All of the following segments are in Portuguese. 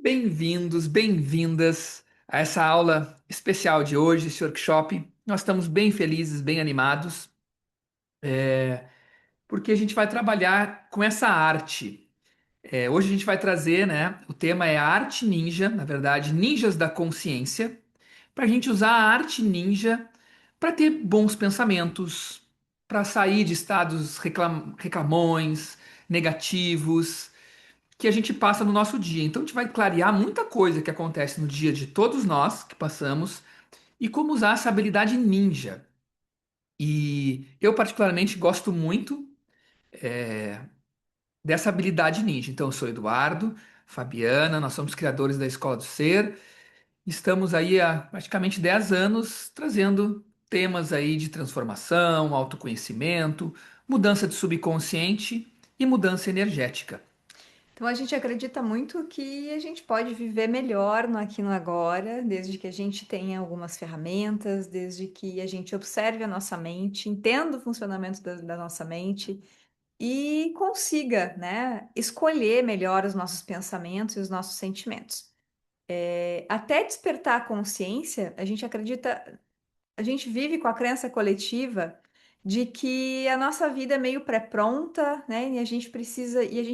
Bem-vindos, bem-vindas a essa aula especial de hoje, esse workshop. Nós estamos bem felizes, bem animados, porque a gente vai trabalhar com essa arte. Hoje a gente vai trazer, né? O tema é a arte ninja, na verdade, ninjas da consciência, para a gente usar a arte ninja para ter bons pensamentos, para sair de estados reclamões, negativos que a gente passa no nosso dia. Então a gente vai clarear muita coisa que acontece no dia de todos nós que passamos e como usar essa habilidade ninja. E eu particularmente gosto muito dessa habilidade ninja. Então eu sou Eduardo, Fabiana, nós somos criadores da Escola do Ser. Estamos aí há praticamente 10 anos trazendo temas aí de transformação, autoconhecimento, mudança de subconsciente e mudança energética. Então a gente acredita muito que a gente pode viver melhor no aqui e no agora, desde que a gente tenha algumas ferramentas, desde que a gente observe a nossa mente, entenda o funcionamento da nossa mente e consiga, né, escolher melhor os nossos pensamentos e os nossos sentimentos. Até despertar a consciência, a gente acredita, a gente vive com a crença coletiva de que a nossa vida é meio pré-pronta, né? E a gente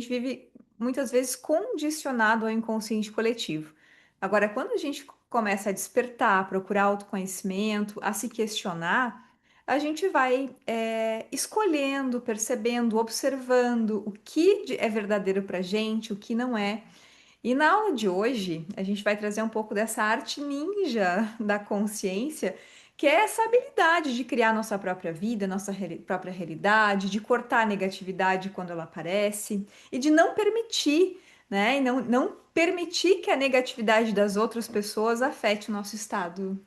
vive muitas vezes condicionado ao inconsciente coletivo. Agora, quando a gente começa a despertar, a procurar autoconhecimento, a se questionar, a gente vai escolhendo, percebendo, observando o que é verdadeiro para gente, o que não é. E na aula de hoje, a gente vai trazer um pouco dessa arte ninja da consciência, que é essa habilidade de criar nossa própria vida, nossa própria realidade, de cortar a negatividade quando ela aparece e de não permitir, né? E não permitir que a negatividade das outras pessoas afete o nosso estado,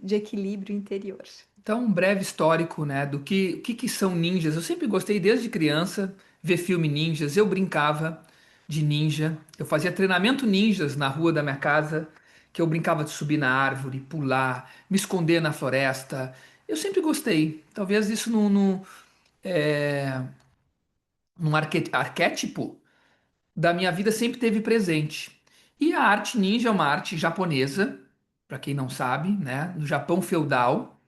de equilíbrio interior. Então, um breve histórico, né, do que são ninjas. Eu sempre gostei desde criança ver filme ninjas. Eu brincava de ninja. Eu fazia treinamento ninjas na rua da minha casa, que eu brincava de subir na árvore, pular, me esconder na floresta. Eu sempre gostei. Talvez isso num arquétipo da minha vida sempre teve presente. E a arte ninja é uma arte japonesa, para quem não sabe, né, no Japão feudal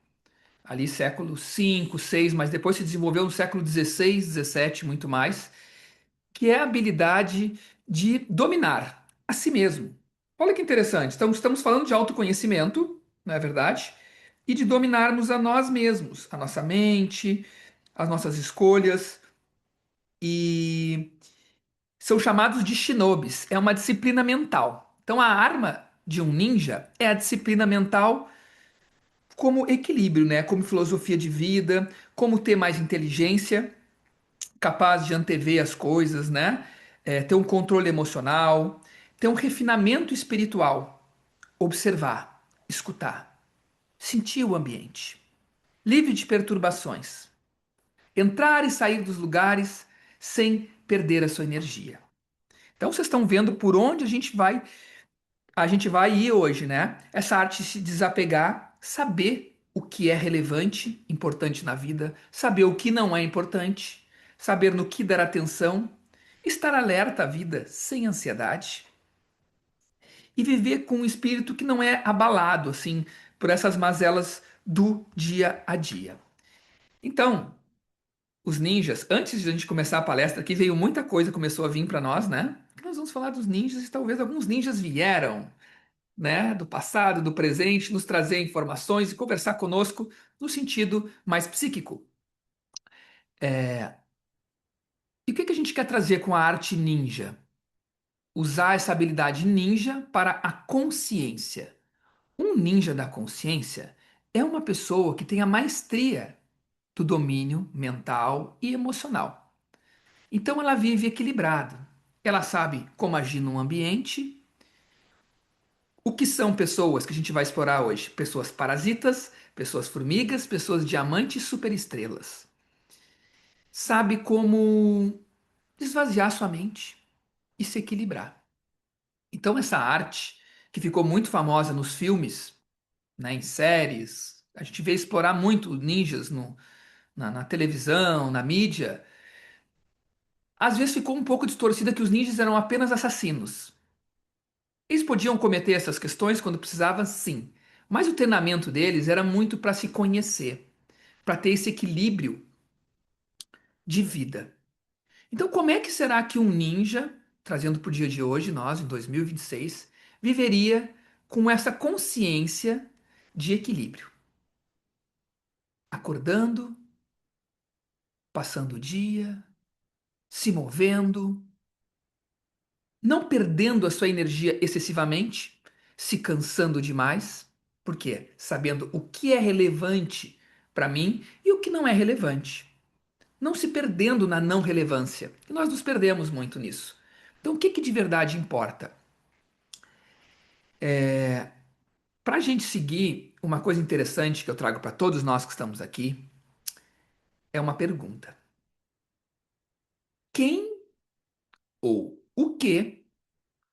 ali século 5, 6, mas depois se desenvolveu no século 16, 17, muito mais, que é a habilidade de dominar a si mesmo. Olha que interessante. Então, estamos falando de autoconhecimento, não é verdade? E de dominarmos a nós mesmos, a nossa mente, as nossas escolhas. E são chamados de shinobis. É uma disciplina mental. Então, a arma de um ninja é a disciplina mental como equilíbrio, né? Como filosofia de vida, como ter mais inteligência, capaz de antever as coisas, né? Ter um controle emocional, ter um refinamento espiritual, observar, escutar, sentir o ambiente, livre de perturbações, entrar e sair dos lugares sem perder a sua energia. Então vocês estão vendo por onde a gente vai ir hoje, né? Essa arte de se desapegar, saber o que é relevante, importante na vida, saber o que não é importante, saber no que dar atenção, estar alerta à vida sem ansiedade e viver com um espírito que não é abalado assim por essas mazelas do dia a dia. Então, os ninjas, antes de a gente começar a palestra, aqui veio muita coisa, começou a vir para nós, né? Nós vamos falar dos ninjas e talvez alguns ninjas vieram, né, do passado, do presente, nos trazer informações e conversar conosco no sentido mais psíquico. E o que a gente quer trazer com a arte ninja? Usar essa habilidade ninja para a consciência. Um ninja da consciência é uma pessoa que tem a maestria do domínio mental e emocional. Então ela vive equilibrado. Ela sabe como agir num ambiente. O que são pessoas que a gente vai explorar hoje? Pessoas parasitas, pessoas formigas, pessoas diamantes, superestrelas. Sabe como esvaziar sua mente e se equilibrar. Então essa arte que ficou muito famosa nos filmes, né, em séries, a gente vê explorar muito ninjas na televisão, na mídia. Às vezes ficou um pouco distorcida que os ninjas eram apenas assassinos. Eles podiam cometer essas questões quando precisavam, sim, mas o treinamento deles era muito para se conhecer, para ter esse equilíbrio de vida. Então, como é que será que um ninja, trazendo para o dia de hoje, nós, em 2026, viveria com essa consciência de equilíbrio? Acordando, passando o dia, se movendo, não perdendo a sua energia excessivamente, se cansando demais. Por quê? Sabendo o que é relevante para mim e o que não é relevante. Não se perdendo na não relevância. E nós nos perdemos muito nisso. Então, o que de verdade importa? Para a gente seguir, uma coisa interessante que eu trago para todos nós que estamos aqui é uma pergunta: quem ou o que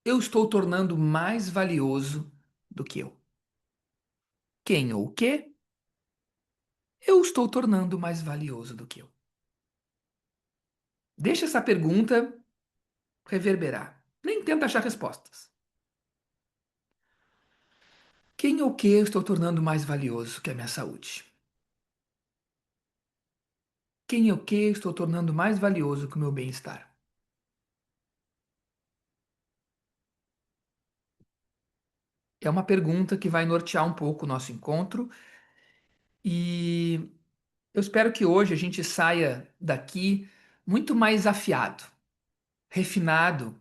eu estou tornando mais valioso do que eu? Quem ou o que eu estou tornando mais valioso do que eu? Deixa essa pergunta reverberar. Nem tenta achar respostas. Quem ou o que eu estou tornando mais valioso que a minha saúde? Quem ou o que eu estou tornando mais valioso que o meu bem-estar? É uma pergunta que vai nortear um pouco o nosso encontro e eu espero que hoje a gente saia daqui muito mais afiado, refinado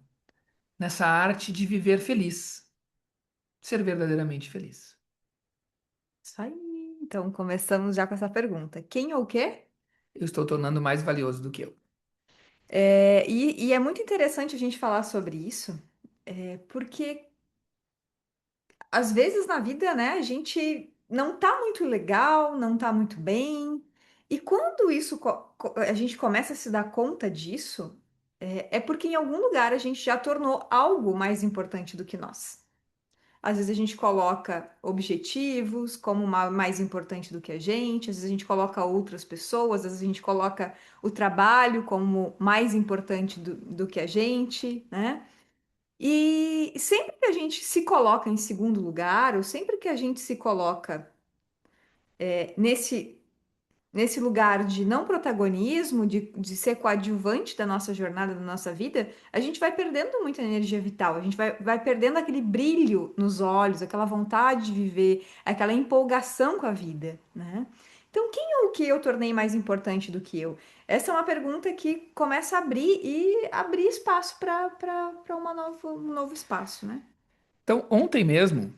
nessa arte de viver feliz, ser verdadeiramente feliz. Isso aí. Então, começamos já com essa pergunta. Quem ou o quê? Eu estou tornando mais valioso do que eu. E é muito interessante a gente falar sobre isso, porque às vezes na vida, né, a gente não tá muito legal, não tá muito bem. E quando a gente começa a se dar conta disso, é porque em algum lugar a gente já tornou algo mais importante do que nós. Às vezes a gente coloca objetivos como mais importante do que a gente, às vezes a gente coloca outras pessoas, às vezes a gente coloca o trabalho como mais importante do que a gente, né? E sempre que a gente se coloca em segundo lugar, ou sempre que a gente se coloca nesse lugar de não protagonismo, de ser coadjuvante da nossa jornada, da nossa vida, a gente vai perdendo muita energia vital, a gente vai perdendo aquele brilho nos olhos, aquela vontade de viver, aquela empolgação com a vida, né? Então, quem ou o que eu tornei mais importante do que eu? Essa é uma pergunta que começa a abrir espaço para um novo espaço, né? Então, ontem mesmo,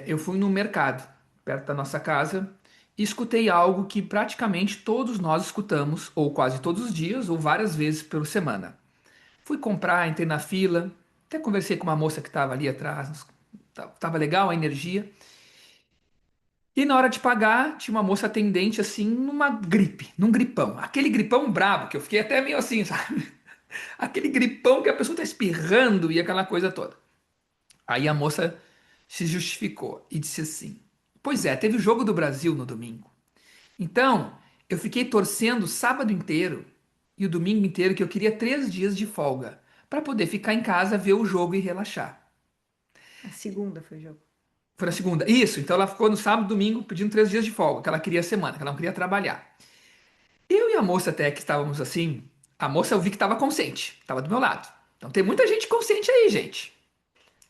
eu fui no mercado, perto da nossa casa, e escutei algo que praticamente todos nós escutamos, ou quase todos os dias, ou várias vezes por semana. Fui comprar, entrei na fila, até conversei com uma moça que estava ali atrás, estava legal a energia. E na hora de pagar, tinha uma moça atendente assim, numa gripe, num gripão. Aquele gripão brabo, que eu fiquei até meio assim, sabe? Aquele gripão que a pessoa tá espirrando e aquela coisa toda. Aí a moça se justificou e disse assim: Pois é, teve o jogo do Brasil no domingo. Então, eu fiquei torcendo o sábado inteiro e o domingo inteiro que eu queria 3 dias de folga para poder ficar em casa, ver o jogo e relaxar. A segunda foi o jogo. Foi na segunda. Isso, então ela ficou no sábado, domingo, pedindo 3 dias de folga, que ela queria a semana, que ela não queria trabalhar. Eu e a moça até que estávamos assim, a moça eu vi que estava consciente, estava do meu lado. Então tem muita gente consciente aí, gente.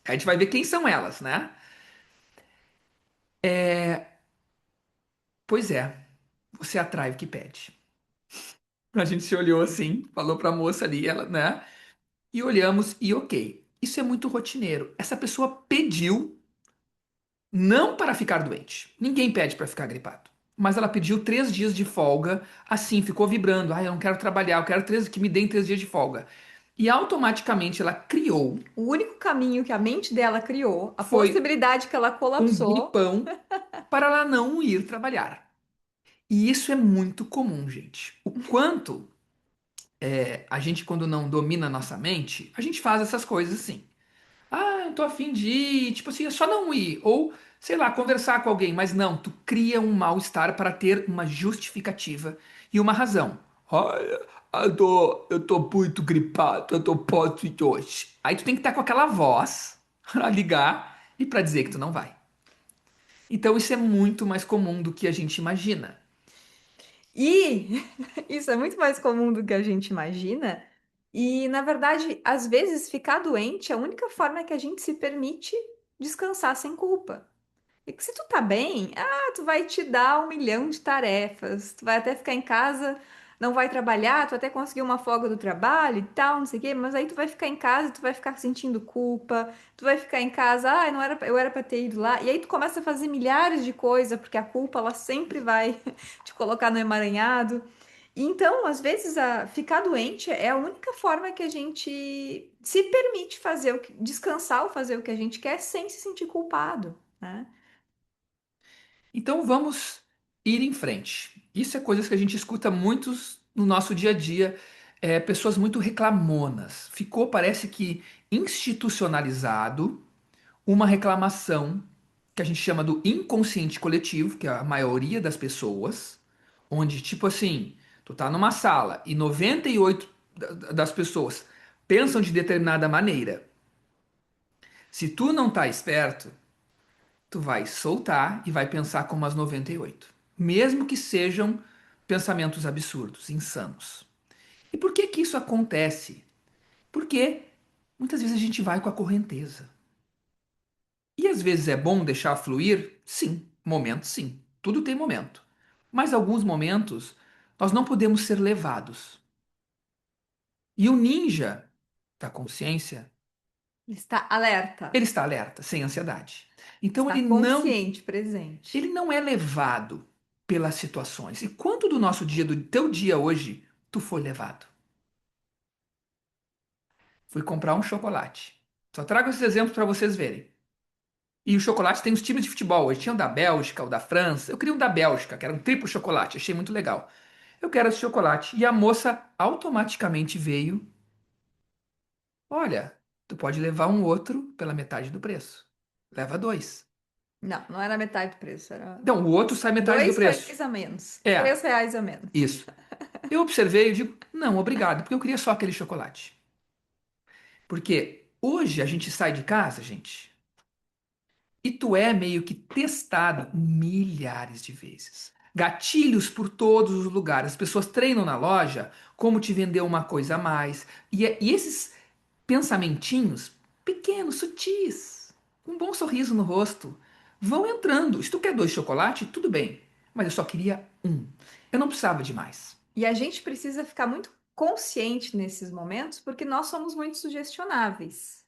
A gente vai ver quem são elas, né? Pois é, você atrai o que pede. A gente se olhou assim, falou pra moça ali, ela, né? E olhamos e ok. Isso é muito rotineiro. Essa pessoa pediu não para ficar doente. Ninguém pede para ficar gripado. Mas ela pediu 3 dias de folga, assim, ficou vibrando. Ah, eu não quero trabalhar, eu quero que me deem 3 dias de folga. E automaticamente ela criou, O único caminho que a mente dela criou, a foi possibilidade que ela um colapsou. gripão para ela não ir trabalhar. E isso é muito comum, gente. O quanto a gente, quando não domina a nossa mente, a gente faz essas coisas assim. Ah, eu tô afim de ir, tipo assim, é só não ir. Ou, sei lá, conversar com alguém. Mas não, tu cria um mal-estar para ter uma justificativa e uma razão. Olha, eu tô muito gripado, eu tô posso ir hoje. Aí tu tem que estar com aquela voz. para ligar e para dizer que tu não vai. Então isso é muito mais comum do que a gente imagina. E isso é muito mais comum do que a gente imagina. E, na verdade, às vezes, ficar doente é a única forma que a gente se permite descansar sem culpa. E que se tu tá bem, tu vai te dar 1 milhão de tarefas, tu vai até ficar em casa, não vai trabalhar, tu vai até conseguir uma folga do trabalho e tal, não sei o quê, mas aí tu vai ficar em casa, tu vai ficar sentindo culpa, tu vai ficar em casa, não era, eu era pra ter ido lá, e aí tu começa a fazer milhares de coisas, porque a culpa ela sempre vai te colocar no emaranhado. E então, às vezes, ficar doente é a única forma que a gente se permite fazer descansar ou fazer o que a gente quer sem se sentir culpado, né? Então vamos ir em frente. Isso é coisas que a gente escuta muitos no nosso dia a dia, pessoas muito reclamonas. Ficou, parece que, institucionalizado uma reclamação que a gente chama do inconsciente coletivo, que é a maioria das pessoas, onde, tipo assim, tu tá numa sala e 98 das pessoas pensam de determinada maneira. Se tu não tá esperto, tu vai soltar e vai pensar como as 98, mesmo que sejam pensamentos absurdos, insanos. E por que que isso acontece? Porque muitas vezes a gente vai com a correnteza. E às vezes é bom deixar fluir? Sim, momentos sim. Tudo tem momento. Mas alguns momentos nós não podemos ser levados. E o ninja da consciência, Está alerta, ele está alerta, sem ansiedade. Então está consciente, presente. ele não é levado pelas situações. E quanto do nosso dia, do teu dia hoje, tu foi levado? Fui comprar um chocolate. Só trago esses exemplos para vocês verem. E o chocolate tem os times de futebol. Hoje tinha o da Bélgica, o da França. Eu queria um da Bélgica, que era um triplo chocolate. Achei muito legal. Eu quero esse chocolate. E a moça automaticamente veio. Olha, tu pode levar um outro pela metade do preço. Leva dois. Não, não era metade do preço, era Então, o outro sai metade do preço. R$ 2 a menos, É, R$ 3 a menos. isso. Eu observei e digo, não, obrigado, porque eu queria só aquele chocolate. Porque hoje a gente sai de casa, gente, e tu é meio que testado milhares de vezes. Gatilhos por todos os lugares. As pessoas treinam na loja como te vender uma coisa a mais. E esses pensamentinhos pequenos, sutis, com um bom sorriso no rosto, vão entrando. Se tu quer dois chocolates, tudo bem. Mas eu só queria um. Eu não precisava de mais. E a gente precisa ficar muito consciente nesses momentos, porque nós somos muito sugestionáveis,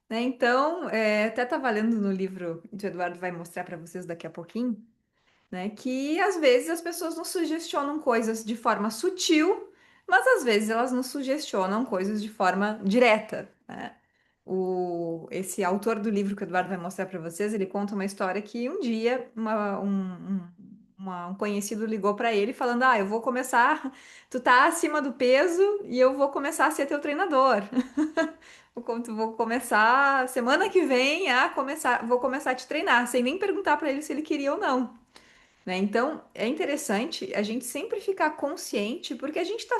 né? Então, até estava lendo no livro que o Eduardo vai mostrar para vocês daqui a pouquinho, né? Que às vezes as pessoas nos sugestionam coisas de forma sutil, mas às vezes elas nos sugestionam coisas de forma direta, né? Esse autor do livro que o Eduardo vai mostrar para vocês, ele conta uma história que um dia um conhecido ligou para ele falando: eu vou começar, tu tá acima do peso e eu vou começar a ser teu treinador. Vou começar semana que vem vou começar a te treinar, sem nem perguntar para ele se ele queria ou não, né? Então, é interessante a gente sempre ficar consciente, porque a gente está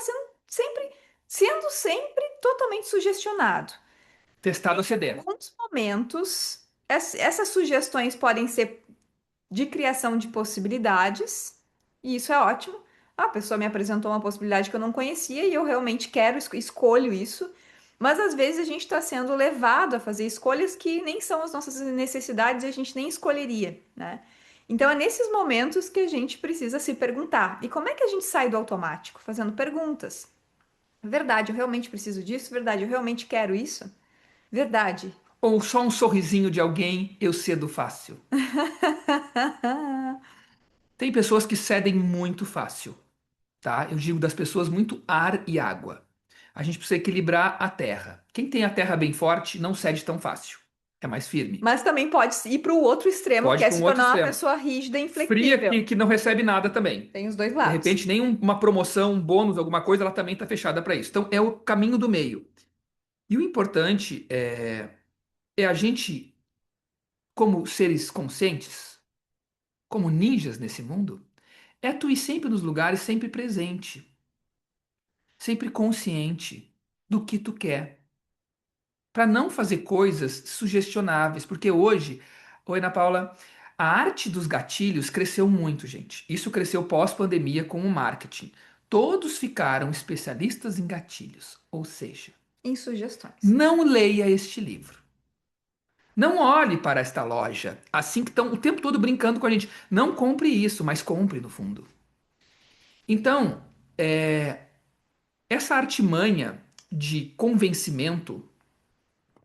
sendo sempre totalmente sugestionado. Testado a ceder. Alguns momentos, essas sugestões podem ser de criação de possibilidades, e isso é ótimo. A pessoa me apresentou uma possibilidade que eu não conhecia e eu realmente quero, escolho isso. Mas às vezes a gente está sendo levado a fazer escolhas que nem são as nossas necessidades e a gente nem escolheria, né? Então é nesses momentos que a gente precisa se perguntar: e como é que a gente sai do automático? Fazendo perguntas. Verdade, eu realmente preciso disso? Verdade, eu realmente quero isso? Verdade. Ou só um sorrisinho de alguém eu cedo fácil. Tem pessoas que cedem muito fácil, tá? Eu digo das pessoas muito ar e água. A gente precisa equilibrar a terra. Quem tem a terra bem forte não cede tão fácil. É mais firme. Mas também pode ir para o outro extremo, que Pode é para um se outro tornar uma extremo. pessoa rígida e Fria inflexível. que não recebe nada também. Tem os dois De lados. repente, nem uma promoção, um bônus, alguma coisa, ela também está fechada para isso. Então, é o caminho do meio. E o importante é a gente, como seres conscientes, como ninjas nesse mundo, é tu ir sempre nos lugares, sempre presente, sempre consciente do que tu quer. para não fazer coisas sugestionáveis, porque hoje, oi Ana Paula, a arte dos gatilhos cresceu muito, gente. Isso cresceu pós-pandemia com o marketing. Todos ficaram especialistas em gatilhos, ou seja, Em sugestões. não leia este livro. Não olhe para esta loja, assim que estão o tempo todo brincando com a gente. Não compre isso, mas compre no fundo. Então, essa artimanha de convencimento,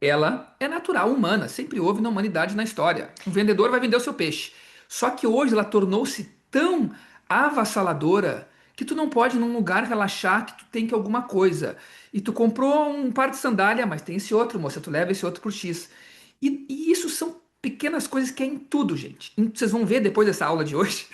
ela é natural, humana, sempre houve na humanidade na história. Um vendedor vai vender o seu peixe. Só que hoje ela tornou-se tão avassaladora que tu não pode num lugar relaxar que tu tem que alguma coisa. E tu comprou um par de sandália, mas tem esse outro, moça, tu leva esse outro por X. E isso são pequenas coisas que é em tudo, gente. Vocês vão ver depois dessa aula de hoje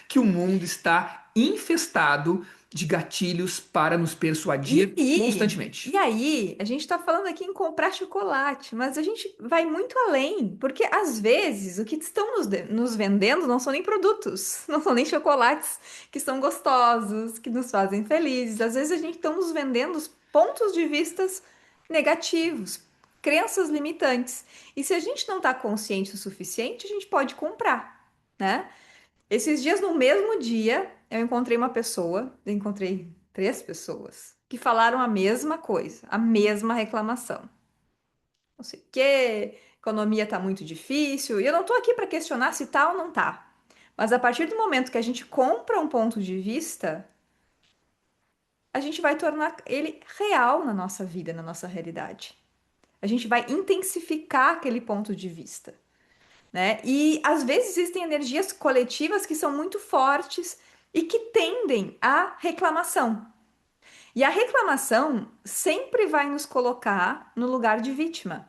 que o mundo está infestado de gatilhos para nos E, persuadir e, constantemente. e aí, a gente está falando aqui em comprar chocolate, mas a gente vai muito além, porque às vezes o que estão nos vendendo não são nem produtos, não são nem chocolates que são gostosos, que nos fazem felizes. Às vezes a gente está nos vendendo os pontos de vistas negativos, crenças limitantes. E se a gente não está consciente o suficiente, a gente pode comprar, né? Esses dias, no mesmo dia, eu encontrei uma pessoa, eu encontrei três pessoas, que falaram a mesma coisa, a mesma reclamação. Não sei o quê, economia tá muito difícil, e eu não tô aqui para questionar se tá ou não tá. Mas a partir do momento que a gente compra um ponto de vista, a gente vai tornar ele real na nossa vida, na nossa realidade. A gente vai intensificar aquele ponto de vista, né? E às vezes existem energias coletivas que são muito fortes e que tendem à reclamação. E a reclamação sempre vai nos colocar no lugar de vítima.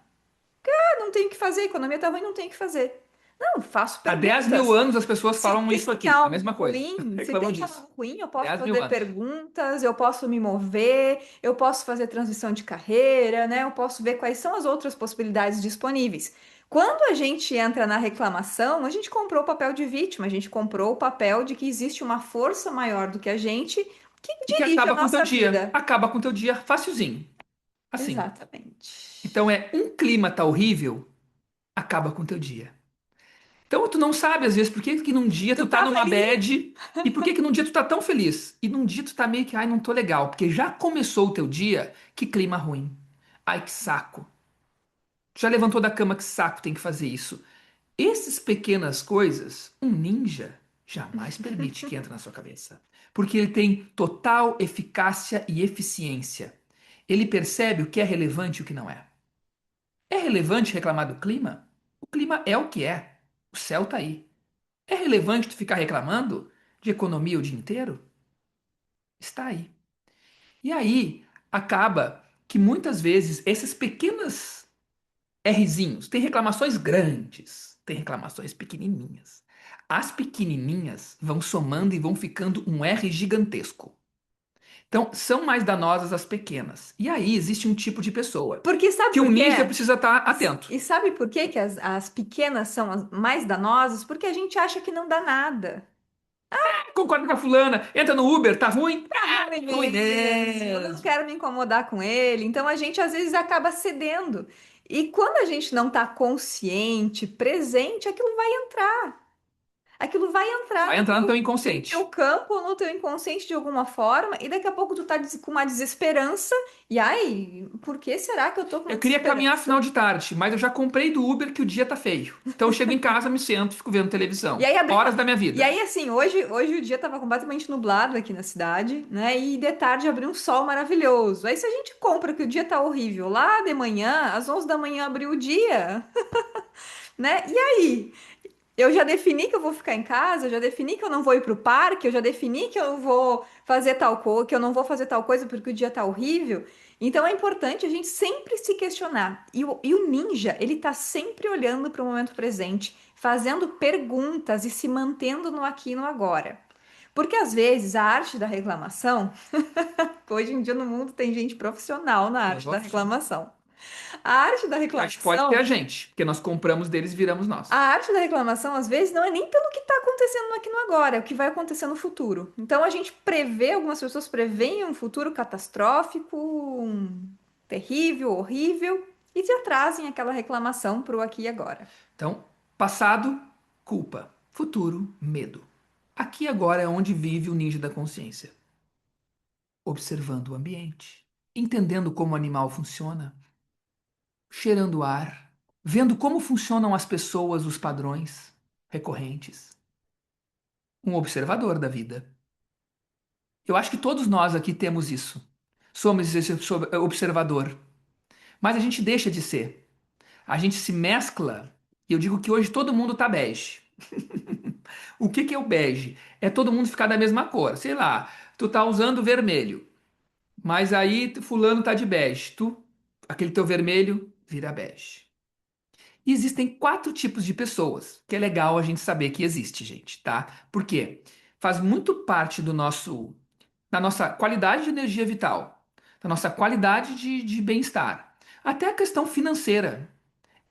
Ah, não tenho o que fazer, a economia tá ruim, não tenho o que fazer. Não, faço Há 10.000 perguntas. anos as pessoas Se falam isso tem aqui, a algo mesma coisa. ruim, se Reclamam tem disso. algo ruim, eu posso 10.000 fazer anos. perguntas, eu posso me mover, eu posso fazer transição de carreira, né? Eu posso ver quais são as outras possibilidades disponíveis. Quando a gente entra na reclamação, a gente comprou o papel de vítima, a gente comprou o papel de que existe uma força maior do que a gente que E que dirige a acaba com o teu nossa dia. vida. Acaba com o teu dia facilzinho. Assim. Exatamente. Então um clima tá horrível, acaba com o teu dia. Então tu não sabe às vezes por que que num dia Tu tu tá tava numa ali. bad e por que que num dia tu tá tão feliz. E num dia tu tá meio que, ai, não tô legal, porque já começou o teu dia, que clima ruim. Ai, que saco. Tu já levantou da cama, que saco, tem que fazer isso. Essas pequenas coisas, um ninja jamais permite que entre na sua cabeça, porque ele tem total eficácia e eficiência. Ele percebe o que é relevante e o que não é. É relevante reclamar do clima? O clima é o que é. O céu tá aí. É relevante tu ficar reclamando de economia o dia inteiro? Está aí. E aí acaba que muitas vezes esses pequenos Rzinhos, tem reclamações grandes, tem reclamações pequenininhas. As pequenininhas vão somando e vão ficando um R gigantesco. Então, são mais danosas as pequenas. E aí existe um tipo de pessoa Porque sabe que por o quê? ninja precisa estar atento. E sabe por quê que as pequenas são as mais danosas? Porque a gente acha que não dá nada. Concorda com a fulana? Entra no Uber, tá ruim? Tá ruim Ruim mesmo, eu não mesmo. quero me incomodar com ele. Então a gente às vezes acaba cedendo. E quando a gente não está consciente, presente, aquilo vai entrar Vai no entrar no teu teu inconsciente. campo ou no teu inconsciente de alguma forma, e daqui a pouco tu tá com uma desesperança, e ai, por que será que eu tô com uma Eu queria caminhar desesperança? final de tarde, mas eu já comprei do Uber que o dia tá feio. Então eu chego em casa, me sento, fico vendo E televisão. aí abriu Horas uma... da minha E vida. aí, assim, hoje o dia estava completamente nublado aqui na cidade, né? E de tarde abriu um sol maravilhoso. Aí, se a gente compra que o dia tá horrível, lá de manhã, às 11 da manhã abriu o dia, né? E aí? Eu já defini que eu vou ficar em casa, eu já defini que eu não vou ir pro parque, eu já defini que eu vou fazer tal coisa, que eu não vou fazer tal coisa porque o dia tá horrível. Então é importante a gente sempre se questionar. E o ninja, ele tá sempre olhando para o momento presente, fazendo perguntas e se mantendo no aqui e no agora. Porque às vezes a arte da reclamação, hoje em dia no mundo tem gente profissional na arte da reclamação. A arte da Acho que pode ter a reclamação gente, porque nós compramos deles e viramos A nós. arte da reclamação, às vezes, não é nem pelo que está acontecendo no aqui no agora, é o que vai acontecer no futuro. Então, a gente prevê, algumas pessoas preveem um futuro catastrófico, terrível, horrível, e já trazem aquela reclamação para o aqui e agora. Então, passado, culpa. Futuro, medo. Aqui agora é onde vive o ninja da consciência. Observando o ambiente, entendendo como o animal funciona, cheirando o ar, vendo como funcionam as pessoas, os padrões recorrentes. Um observador da vida. Eu acho que todos nós aqui temos isso. Somos esse observador. Mas a gente deixa de ser. A gente se mescla. E eu digo que hoje todo mundo tá bege. O que que é o bege? É todo mundo ficar da mesma cor. Sei lá, tu tá usando vermelho, mas aí fulano tá de bege. Aquele teu vermelho vira bege. E existem quatro tipos de pessoas, que é legal a gente saber que existe, gente, tá? Por quê? Faz muito parte da nossa qualidade de energia vital, da nossa qualidade de bem-estar. Até a questão financeira.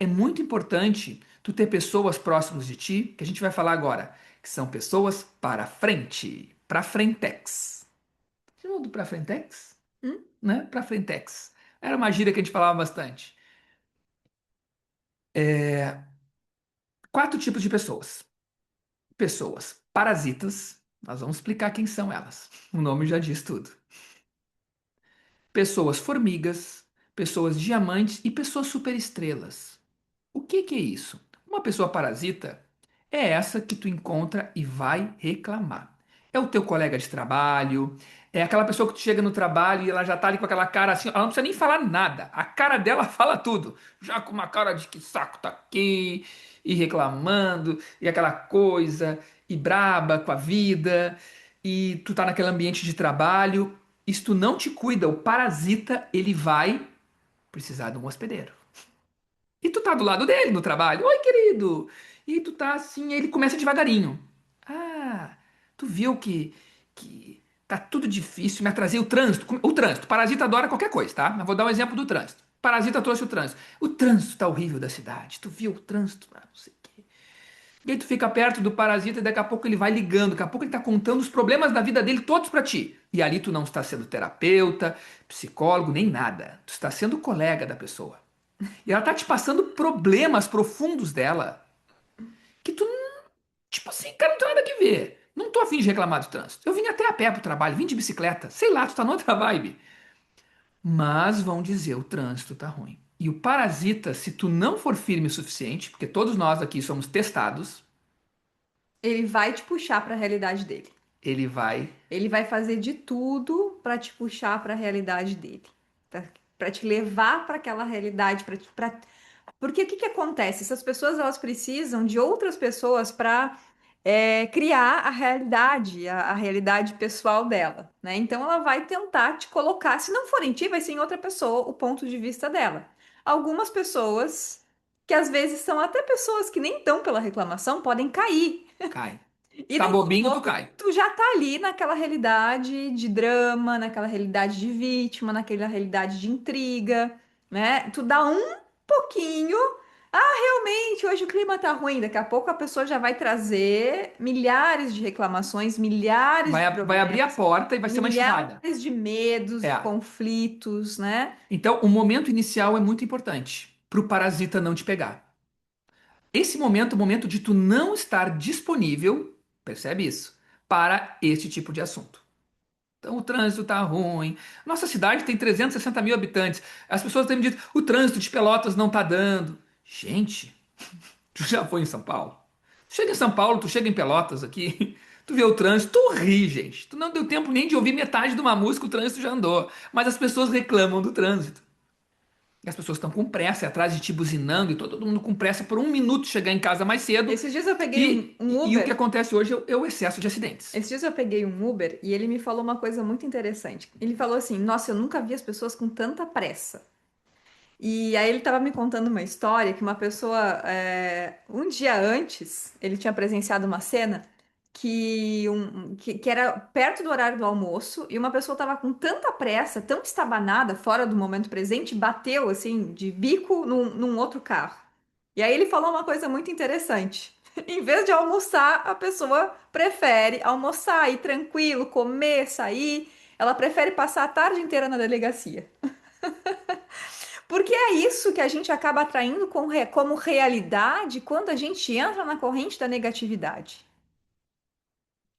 É muito importante tu ter pessoas próximas de ti, que a gente vai falar agora, que são pessoas para frente, para frentex. Você lembra do para frentex? Hum? Né? Para frentex. Era uma gíria que a gente falava bastante. Quatro tipos de pessoas. Pessoas parasitas, nós vamos explicar quem são elas. O nome já diz tudo. Pessoas formigas, pessoas diamantes e pessoas superestrelas. O que que é isso? Uma pessoa parasita é essa que tu encontra e vai reclamar. É o teu colega de trabalho, é aquela pessoa que tu chega no trabalho e ela já tá ali com aquela cara assim, ela não precisa nem falar nada. A cara dela fala tudo. Já com uma cara de que saco tá aqui, e reclamando, e aquela coisa, e braba com a vida, e tu tá naquele ambiente de trabalho. E se tu não te cuida, o parasita, ele vai precisar de um hospedeiro. E tu tá do lado dele no trabalho. Oi, querido. E tu tá assim, ele começa devagarinho. Ah, tu viu que tá tudo difícil, me atrasei o trânsito. O trânsito, parasita adora qualquer coisa, tá? Mas vou dar um exemplo do trânsito. Parasita trouxe o trânsito. O trânsito tá horrível da cidade. Tu viu o trânsito? Ah, não sei o quê. E aí tu fica perto do parasita e daqui a pouco ele vai ligando, daqui a pouco ele tá contando os problemas da vida dele todos pra ti. E ali tu não está sendo terapeuta, psicólogo, nem nada. Tu está sendo colega da pessoa. E ela tá te passando problemas profundos dela que tu, tipo assim, cara, não tem nada que ver. Não tô afim de reclamar do trânsito. Eu vim até a pé pro trabalho, vim de bicicleta. Sei lá, tu tá noutra vibe. Mas vão dizer, o trânsito tá ruim. E o parasita, se tu não for firme o suficiente, porque todos nós aqui somos testados, Ele vai te puxar para a realidade dele. ele vai. Ele vai fazer de tudo para te puxar para a realidade dele, para te levar para aquela realidade, porque o que que acontece? Essas pessoas elas precisam de outras pessoas para criar a realidade, a realidade pessoal dela, né? Então ela vai tentar te colocar, se não for em ti, vai ser em outra pessoa o ponto de vista dela. Algumas pessoas que às vezes são até pessoas que nem estão pela reclamação podem cair. Cai. E Tá daqui a bobinho, tu pouco cai. tu já tá ali naquela realidade de drama, naquela realidade de vítima, naquela realidade de intriga, né? Tu dá um pouquinho. Ah, realmente, hoje o clima tá ruim. Daqui a pouco a pessoa já vai trazer milhares de reclamações, milhares de Vai abrir a problemas, porta e vai ser uma enxurrada. milhares de medos, de É. conflitos, né? Então, o momento inicial é muito importante pro parasita não te pegar. Esse momento é o momento de tu não estar disponível, percebe isso, para este tipo de assunto. Então o trânsito tá ruim. Nossa cidade tem 360 mil habitantes. As pessoas têm me dito, o trânsito de Pelotas não tá dando. Gente, tu já foi em São Paulo? Tu chega em São Paulo, tu chega em Pelotas aqui, tu vê o trânsito, tu ri, gente. Tu não deu tempo nem de ouvir metade de uma música, o trânsito já andou. Mas as pessoas reclamam do trânsito. E as pessoas estão com pressa, é atrás de ti buzinando, e todo mundo com pressa por um minuto chegar em casa mais cedo. Esses dias eu peguei E, um e o que Uber. acontece hoje é o excesso de acidentes. Esses dias eu peguei um Uber e ele me falou uma coisa muito interessante. Ele falou assim: Nossa, eu nunca vi as pessoas com tanta pressa. E aí ele estava me contando uma história que uma pessoa, um dia antes, ele tinha presenciado uma cena que era perto do horário do almoço e uma pessoa estava com tanta pressa, tão estabanada, fora do momento presente, bateu assim de bico num outro carro. E aí ele falou uma coisa muito interessante. Em vez de almoçar, a pessoa prefere almoçar, ir tranquilo, comer, sair. Ela prefere passar a tarde inteira na delegacia. Porque é isso que a gente acaba atraindo como realidade quando a gente entra na corrente da negatividade.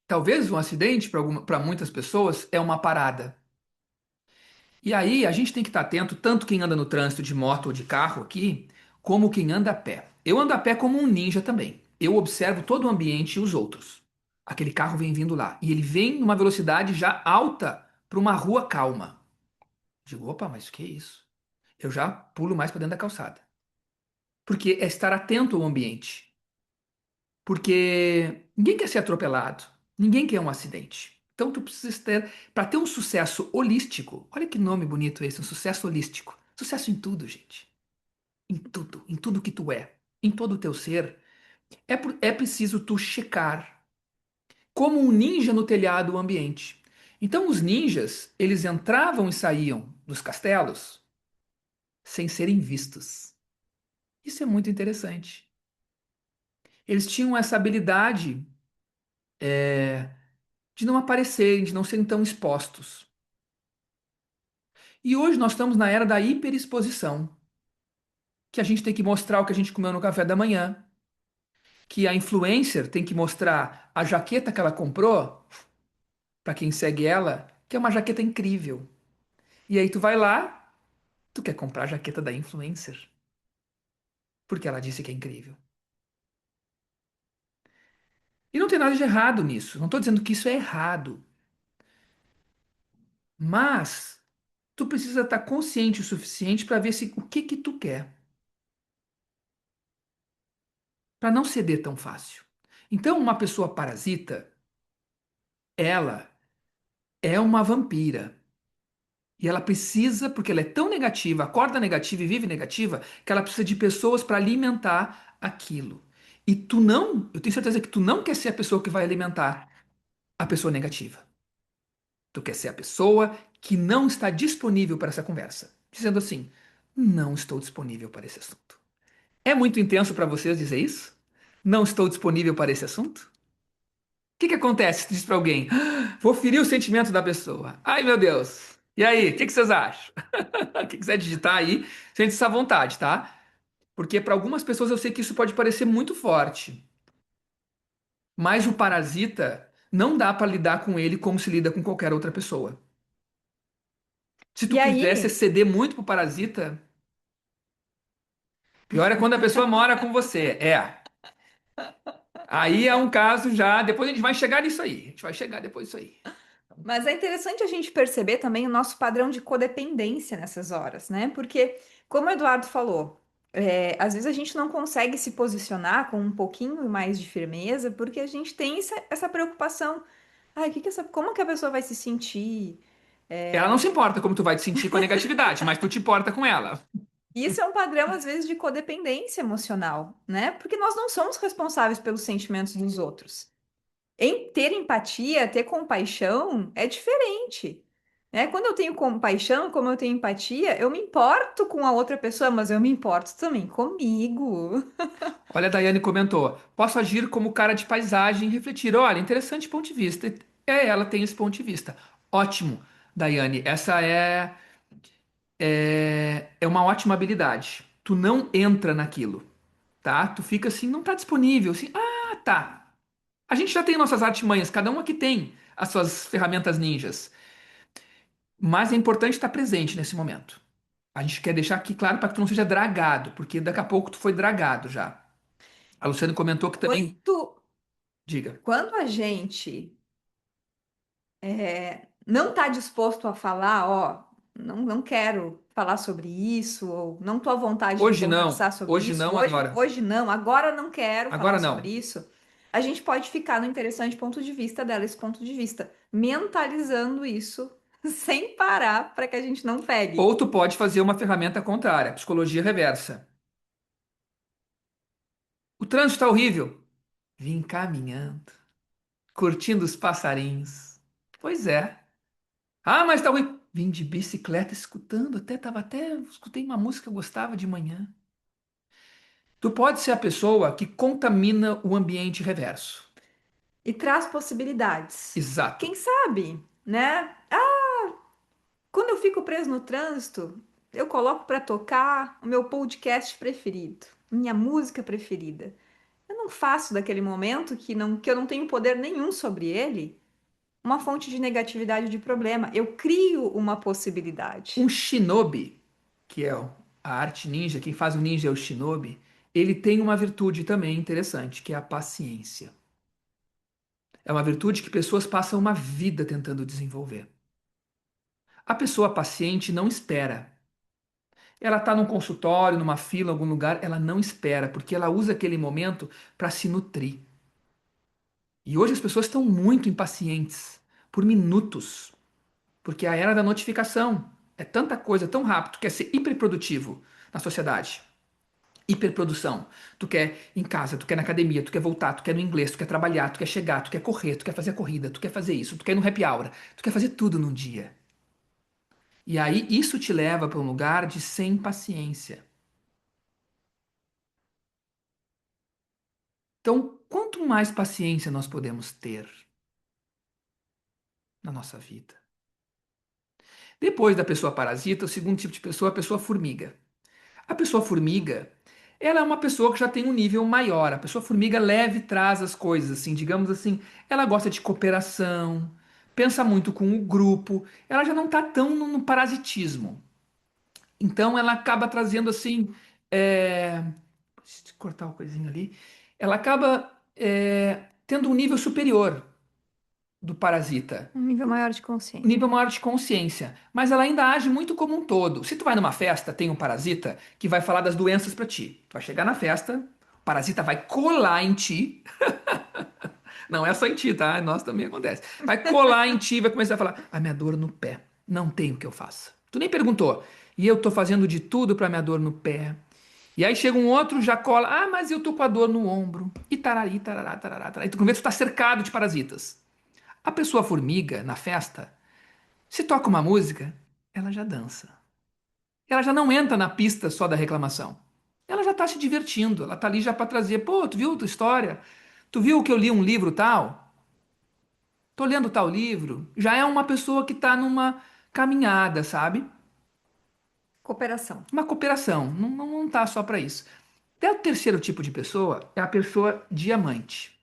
Talvez um acidente para muitas pessoas é uma parada. E aí a gente tem que estar atento, tanto quem anda no trânsito de moto ou de carro aqui, como quem anda a pé. Eu ando a pé como um ninja também. Eu observo todo o ambiente e os outros. Aquele carro vem vindo lá e ele vem numa velocidade já alta para uma rua calma. Digo, opa, mas o que é isso? Eu já pulo mais para dentro da calçada. Porque é estar atento ao ambiente. Porque ninguém quer ser atropelado, ninguém quer um acidente. Então tu precisa ter, para ter um sucesso holístico, olha que nome bonito esse, um sucesso holístico. Sucesso em tudo, gente. Em tudo que tu é, em todo o teu ser. É preciso tu checar, como um ninja no telhado, o ambiente. Então os ninjas, eles entravam e saíam dos castelos sem serem vistos. Isso é muito interessante. Eles tinham essa habilidade de não aparecerem, de não serem tão expostos. E hoje nós estamos na era da hiperexposição, que a gente tem que mostrar o que a gente comeu no café da manhã, que a influencer tem que mostrar a jaqueta que ela comprou para quem segue ela, que é uma jaqueta incrível. E aí tu vai lá, tu quer comprar a jaqueta da influencer, porque ela disse que é incrível. E não tem nada de errado nisso. Não estou dizendo que isso é errado, mas tu precisa estar consciente o suficiente para ver se o que que tu quer, para não ceder tão fácil. Então, uma pessoa parasita, ela é uma vampira. E ela precisa, porque ela é tão negativa, acorda negativa e vive negativa, que ela precisa de pessoas para alimentar aquilo. E tu não, eu tenho certeza que tu não quer ser a pessoa que vai alimentar a pessoa negativa. Tu quer ser a pessoa que não está disponível para essa conversa. Dizendo assim: não estou disponível para esse assunto. É muito intenso para vocês dizer isso? Não estou disponível para esse assunto? O que que acontece se tu diz para alguém: "Ah, vou ferir o sentimento da pessoa"? Ai, meu Deus. E aí, o que que vocês acham? Quem quiser digitar aí, sente-se à vontade, tá? Porque para algumas pessoas eu sei que isso pode parecer muito forte, mas o parasita não dá para lidar com ele como se lida com qualquer outra pessoa. Se tu E quisesse aí, ceder muito pro parasita, pior é quando a pessoa mora com você. É. Aí é um caso já. Depois a gente vai chegar nisso aí. A gente vai chegar depois disso aí. mas é interessante a gente perceber também o nosso padrão de codependência nessas horas, né? Porque, como o Eduardo falou, às vezes a gente não consegue se posicionar com um pouquinho mais de firmeza porque a gente tem essa preocupação. Ai, como que a pessoa vai se sentir? Ela não É, se importa como tu vai te sentir com a negatividade, mas tu te importa com ela. isso é um padrão, às vezes, de codependência emocional, né? Porque nós não somos responsáveis pelos sentimentos dos outros. Em ter empatia, ter compaixão é diferente, né? Quando eu tenho compaixão, como eu tenho empatia, eu me importo com a outra pessoa, mas eu me importo também comigo. Olha, a Daiane comentou: posso agir como cara de paisagem e refletir. Olha, interessante ponto de vista. É, ela tem esse ponto de vista. Ótimo, Daiane. Essa é uma ótima habilidade. Tu não entra naquilo, tá? Tu fica assim, não tá disponível. Assim, ah, tá. A gente já tem nossas artimanhas, cada um aqui tem as suas ferramentas ninjas. Mas é importante estar presente nesse momento. A gente quer deixar aqui claro para que tu não seja dragado, porque daqui a pouco tu foi dragado já. A Luciane comentou que também. Quando, Diga. quando a gente não está disposto a falar, ó, não quero falar sobre isso, ou não estou à vontade de conversar sobre Hoje isso, não, agora. hoje não, agora não quero falar Agora sobre não. isso, a gente pode ficar no interessante ponto de vista dela, esse ponto de vista, mentalizando isso sem parar para que a gente não Ou pegue. tu pode fazer uma ferramenta contrária, psicologia reversa. O trânsito está horrível. Vim caminhando, curtindo os passarinhos. Pois é. Ah, mas tá ruim. Vim de bicicleta escutando, até escutei uma música que eu gostava de manhã. Tu pode ser a pessoa que contamina o ambiente reverso. E traz possibilidades. Exato. Quem sabe, né? Quando eu fico preso no trânsito, eu coloco para tocar o meu podcast preferido, minha música preferida. Eu não faço daquele momento que eu não tenho poder nenhum sobre ele uma fonte de negatividade de problema. Eu crio uma possibilidade. Um shinobi, que é a arte ninja, quem faz o ninja é o shinobi, ele tem uma virtude também interessante, que é a paciência. É uma virtude que pessoas passam uma vida tentando desenvolver. A pessoa paciente não espera. Ela está num consultório, numa fila, em algum lugar, ela não espera, porque ela usa aquele momento para se nutrir. E hoje as pessoas estão muito impacientes, por minutos, porque é a era da notificação é tanta coisa tão rápido, tu quer ser hiperprodutivo na sociedade. Hiperprodução. Tu quer em casa, tu quer na academia, tu quer voltar, tu quer no inglês, tu quer trabalhar, tu quer chegar, tu quer correr, tu quer fazer a corrida, tu quer fazer isso, tu quer ir no happy hour, tu quer fazer tudo num dia. E aí isso te leva para um lugar de sem paciência. Então, quanto mais paciência nós podemos ter na nossa vida? Depois da pessoa parasita, o segundo tipo de pessoa é a pessoa formiga. A pessoa formiga, ela é uma pessoa que já tem um nível maior. A pessoa formiga leve traz as coisas, assim, digamos assim, ela gosta de cooperação, pensa muito com o grupo, ela já não está tão no parasitismo. Então ela acaba trazendo assim, deixa eu cortar uma coisinha ali, ela acaba tendo um nível superior do parasita. Um nível maior de Um consciência. nível maior de consciência, mas ela ainda age muito como um todo. Se tu vai numa festa, tem um parasita que vai falar das doenças pra ti. Tu vai chegar na festa, o parasita vai colar em ti. Não é só em ti, tá? Nós também acontece. Vai colar em ti, vai começar a falar: "A minha dor no pé, não tem o que eu faça". Tu nem perguntou. E eu tô fazendo de tudo pra minha dor no pé. E aí chega um outro, já cola: "Ah, mas eu tô com a dor no ombro". E tarari, tarará, tarará, tarará. E tu vê que tu tá cercado de parasitas. A pessoa formiga na festa, se toca uma música, ela já dança. Ela já não entra na pista só da reclamação. Ela já está se divertindo. Ela está ali já para trazer. Pô, tu viu a tua história? Tu viu que eu li um livro tal? Tô lendo tal livro. Já é uma pessoa que está numa caminhada, sabe? Cooperação. Uma cooperação. Não tá só para isso. Até o terceiro tipo de pessoa é a pessoa diamante.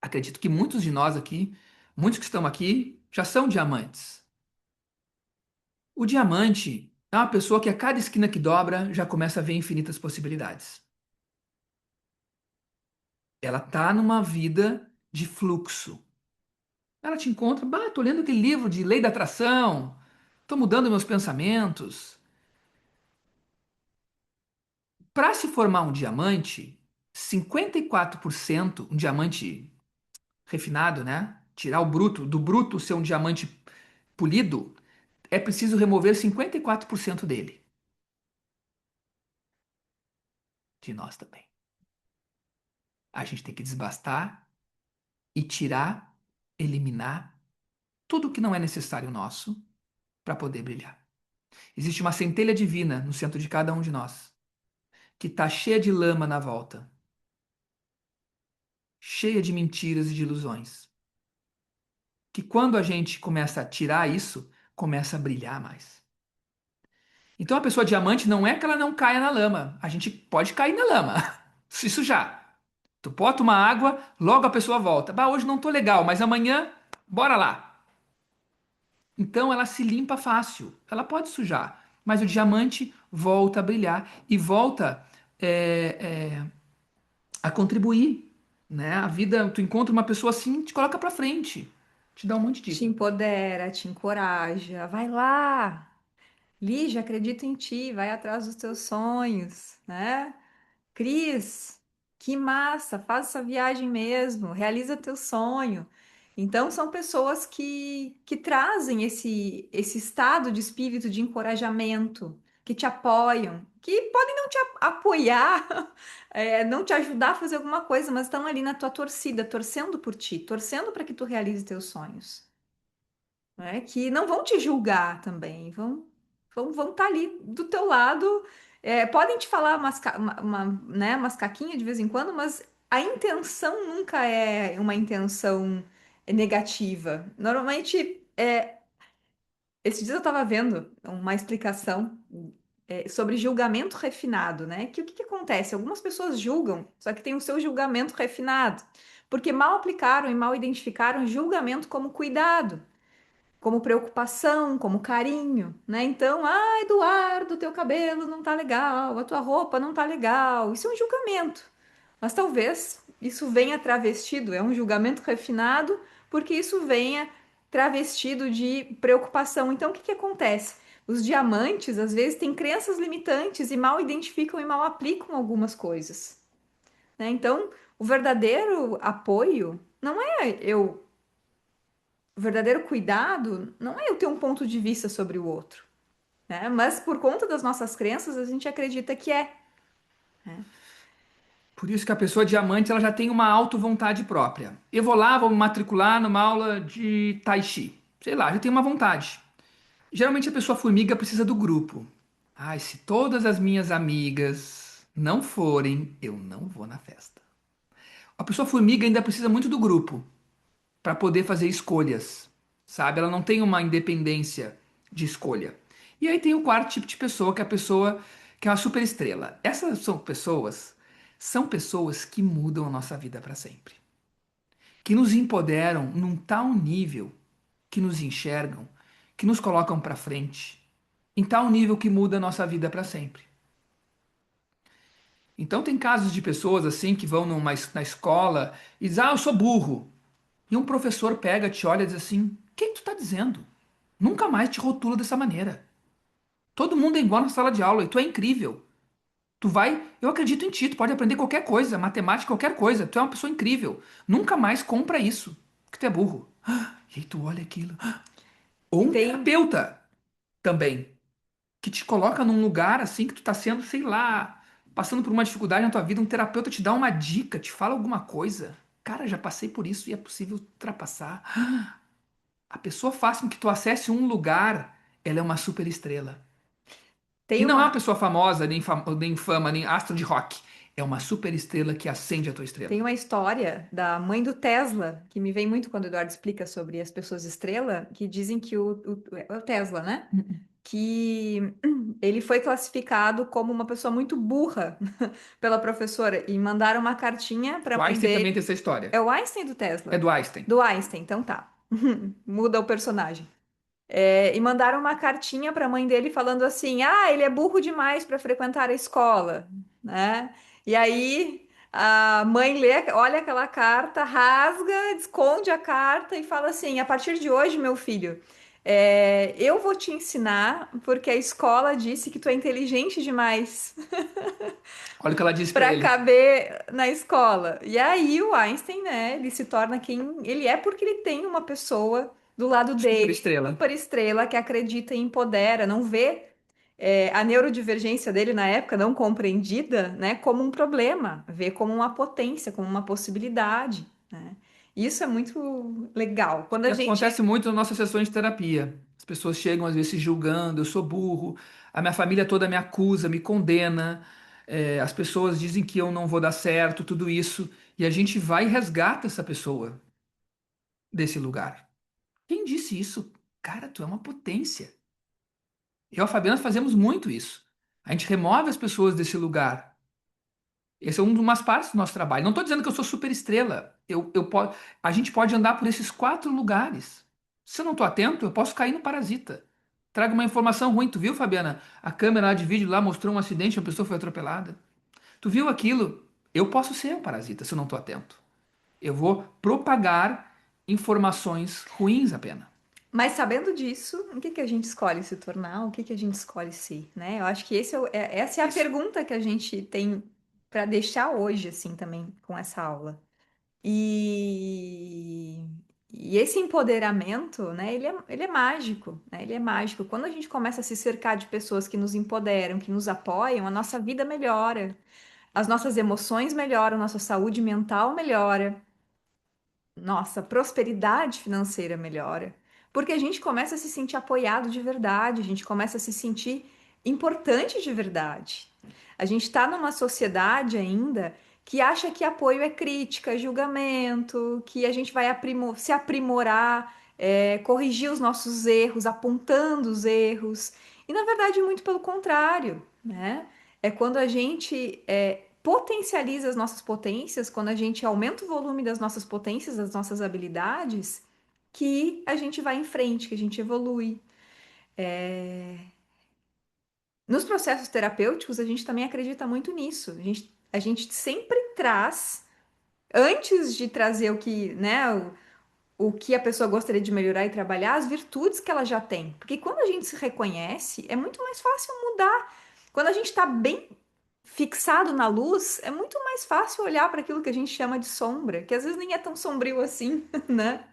Acredito que muitos de nós aqui, muitos que estão aqui, já são diamantes. O diamante é uma pessoa que a cada esquina que dobra já começa a ver infinitas possibilidades. Ela tá numa vida de fluxo. Ela te encontra, bah, tô lendo aquele livro de lei da atração, tô mudando meus pensamentos. Para se formar um diamante, 54%, um diamante refinado, né? Tirar o bruto, do bruto ser um diamante polido, é preciso remover 54% dele. De nós também. A gente tem que desbastar e tirar, eliminar tudo que não é necessário nosso para poder brilhar. Existe uma centelha divina no centro de cada um de nós, que está cheia de lama na volta, cheia de mentiras e de ilusões. Que quando a gente começa a tirar isso, começa a brilhar mais. Então a pessoa diamante não é que ela não caia na lama. A gente pode cair na lama. Isso já. Tu bota uma água, logo a pessoa volta. Bah, hoje não tô legal, mas amanhã, bora lá. Então ela se limpa fácil. Ela pode sujar, mas o diamante volta a brilhar e volta a contribuir, né? A vida, tu encontra uma pessoa assim, te coloca pra frente, te dá um monte de Te dica. empodera, te encoraja. Vai lá. Lígia, acredito em ti, vai atrás dos teus sonhos, né? Cris, que massa, faz essa viagem mesmo, realiza teu sonho. Então, são pessoas que trazem esse estado de espírito de encorajamento, que te apoiam, que podem não te apoiar, não te ajudar a fazer alguma coisa, mas estão ali na tua torcida, torcendo por ti, torcendo para que tu realize teus sonhos, né? Que não vão te julgar também, vão estar ali do teu lado. Podem te falar né, umas caquinhas de vez em quando, mas a intenção nunca é uma intenção negativa. Normalmente Esses dias eu estava vendo uma explicação sobre julgamento refinado, né? Que o que que acontece? Algumas pessoas julgam, só que tem o seu julgamento refinado, porque mal aplicaram e mal identificaram julgamento como cuidado, como preocupação, como carinho, né? Então, Eduardo, teu cabelo não tá legal, a tua roupa não tá legal. Isso é um julgamento. Mas talvez isso venha travestido, é um julgamento refinado, porque isso venha travestido de preocupação. Então, o que que acontece? Os diamantes, às vezes, têm crenças limitantes e mal identificam e mal aplicam algumas coisas, né? Então, o verdadeiro apoio não é eu, o verdadeiro cuidado não é eu ter um ponto de vista sobre o outro, né? Mas por conta das nossas crenças, a gente acredita que é, né? Por isso que a pessoa diamante ela já tem uma auto-vontade própria. Eu vou lá, vou me matricular numa aula de Tai Chi. Sei lá, já tem uma vontade. Geralmente a pessoa formiga precisa do grupo. Ai, se todas as minhas amigas não forem, eu não vou na festa. A pessoa formiga ainda precisa muito do grupo para poder fazer escolhas, sabe? Ela não tem uma independência de escolha. E aí tem o quarto tipo de pessoa, que é a pessoa que é uma super estrela. Essas são pessoas que mudam a nossa vida para sempre, que nos empoderam num tal nível, que nos enxergam, que nos colocam para frente, em tal nível que muda a nossa vida para sempre. Então tem casos de pessoas assim que vão na escola e dizem, eu sou burro. E um professor pega, te olha e diz assim: o que tu está dizendo? Nunca mais te rotula dessa maneira. Todo mundo é igual na sala de aula e tu é incrível. Tu vai, eu acredito em ti, tu pode aprender qualquer coisa, matemática, qualquer coisa. Tu é uma pessoa incrível. Nunca mais compra isso, que tu é burro. E aí tu olha aquilo. Ou E um tem terapeuta também, que te coloca num lugar assim que tu tá sendo, sei lá, passando por uma dificuldade na tua vida, um terapeuta te dá uma dica, te fala alguma coisa. Cara, já passei por isso e é possível ultrapassar. A pessoa faz com que tu acesse um lugar, ela é uma super estrela. tem E não é uma uma pessoa famosa, nem fama, nem astro de rock. É uma super estrela que acende a tua estrela. Tem uma história da mãe do Tesla, que me vem muito quando o Eduardo explica sobre as pessoas estrela, que dizem que é o Tesla, né? Que ele foi classificado como uma pessoa muito burra pela professora e mandaram uma cartinha para O a mãe Einstein também tem dele. essa história. É o Einstein do É Tesla? do Einstein. Do Einstein, então tá. Muda o personagem. E mandaram uma cartinha para a mãe dele falando assim: ele é burro demais para frequentar a escola, né? E aí a mãe lê, olha aquela carta, rasga, esconde a carta e fala assim: a partir de hoje, meu filho, eu vou te ensinar porque a escola disse que tu é inteligente demais Olha o que ela disse pra para ele. caber na escola. E aí o Einstein, né, ele se torna quem ele é porque ele tem uma pessoa do lado Super dele, estrela. super estrela, que acredita e empodera, não vê a neurodivergência dele na época não compreendida, né, como um problema, vê como uma potência, como uma possibilidade, né? Isso é muito legal. Quando E a gente acontece muito nas nossas sessões de terapia. As pessoas chegam às vezes se julgando, eu sou burro, a minha família toda me acusa, me condena, as pessoas dizem que eu não vou dar certo, tudo isso, e a gente vai e resgata essa pessoa desse lugar. Quem disse isso? Cara, tu é uma potência. Eu e a Fabiana fazemos muito isso. A gente remove as pessoas desse lugar. Esse é umas partes do nosso trabalho. Não estou dizendo que eu sou super estrela. A gente pode andar por esses quatro lugares. Se eu não estou atento, eu posso cair no parasita. Traga uma informação ruim. Tu viu, Fabiana? A câmera lá de vídeo lá mostrou um acidente, uma pessoa foi atropelada. Tu viu aquilo? Eu posso ser um parasita se eu não estou atento. Eu vou propagar informações ruins apenas. Mas sabendo disso, o que que a gente escolhe se tornar? O que que a gente escolhe ser, né? Eu acho que essa é a Isso. pergunta que a gente tem para deixar hoje, assim, também com essa aula. E, e esse empoderamento, né? Ele é mágico, né? Ele é mágico. Quando a gente começa a se cercar de pessoas que nos empoderam, que nos apoiam, a nossa vida melhora, as nossas emoções melhoram, nossa saúde mental melhora, nossa prosperidade financeira melhora, porque a gente começa a se sentir apoiado de verdade, a gente começa a se sentir importante de verdade. A gente está numa sociedade ainda que acha que apoio é crítica, é julgamento, que a gente vai se aprimorar. corrigir os nossos erros, apontando os erros. E na verdade, muito pelo contrário, né? É quando a gente potencializa as nossas potências, quando a gente aumenta o volume das nossas potências, das nossas habilidades, que a gente vai em frente, que a gente evolui. Nos processos terapêuticos, a gente também acredita muito nisso. A gente sempre traz, antes de trazer o que, né, o que a pessoa gostaria de melhorar e trabalhar, as virtudes que ela já tem. Porque quando a gente se reconhece, é muito mais fácil mudar. Quando a gente está bem fixado na luz, é muito mais fácil olhar para aquilo que a gente chama de sombra, que às vezes nem é tão sombrio assim, né?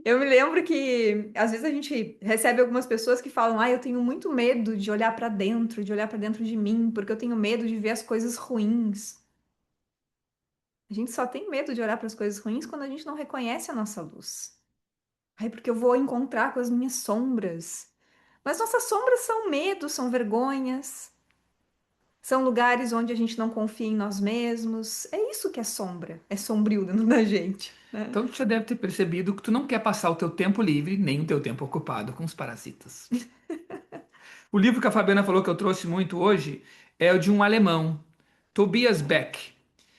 Eu me lembro que às vezes a gente recebe algumas pessoas que falam: "Ah, eu tenho muito medo de olhar para dentro, de olhar para dentro de mim, porque eu tenho medo de ver as coisas ruins". A gente só tem medo de olhar para as coisas ruins quando a gente não reconhece a nossa luz. Ai, porque eu vou encontrar com as minhas sombras. Mas nossas sombras são medos, são vergonhas, são lugares onde a gente não confia em nós mesmos. É isso que é sombra, é sombrio dentro da gente, né? Então tu já deve ter percebido que tu não quer passar o teu tempo livre nem o teu tempo ocupado com os parasitas. O livro que a Fabiana falou que eu trouxe muito hoje é o de um alemão, Tobias Beck.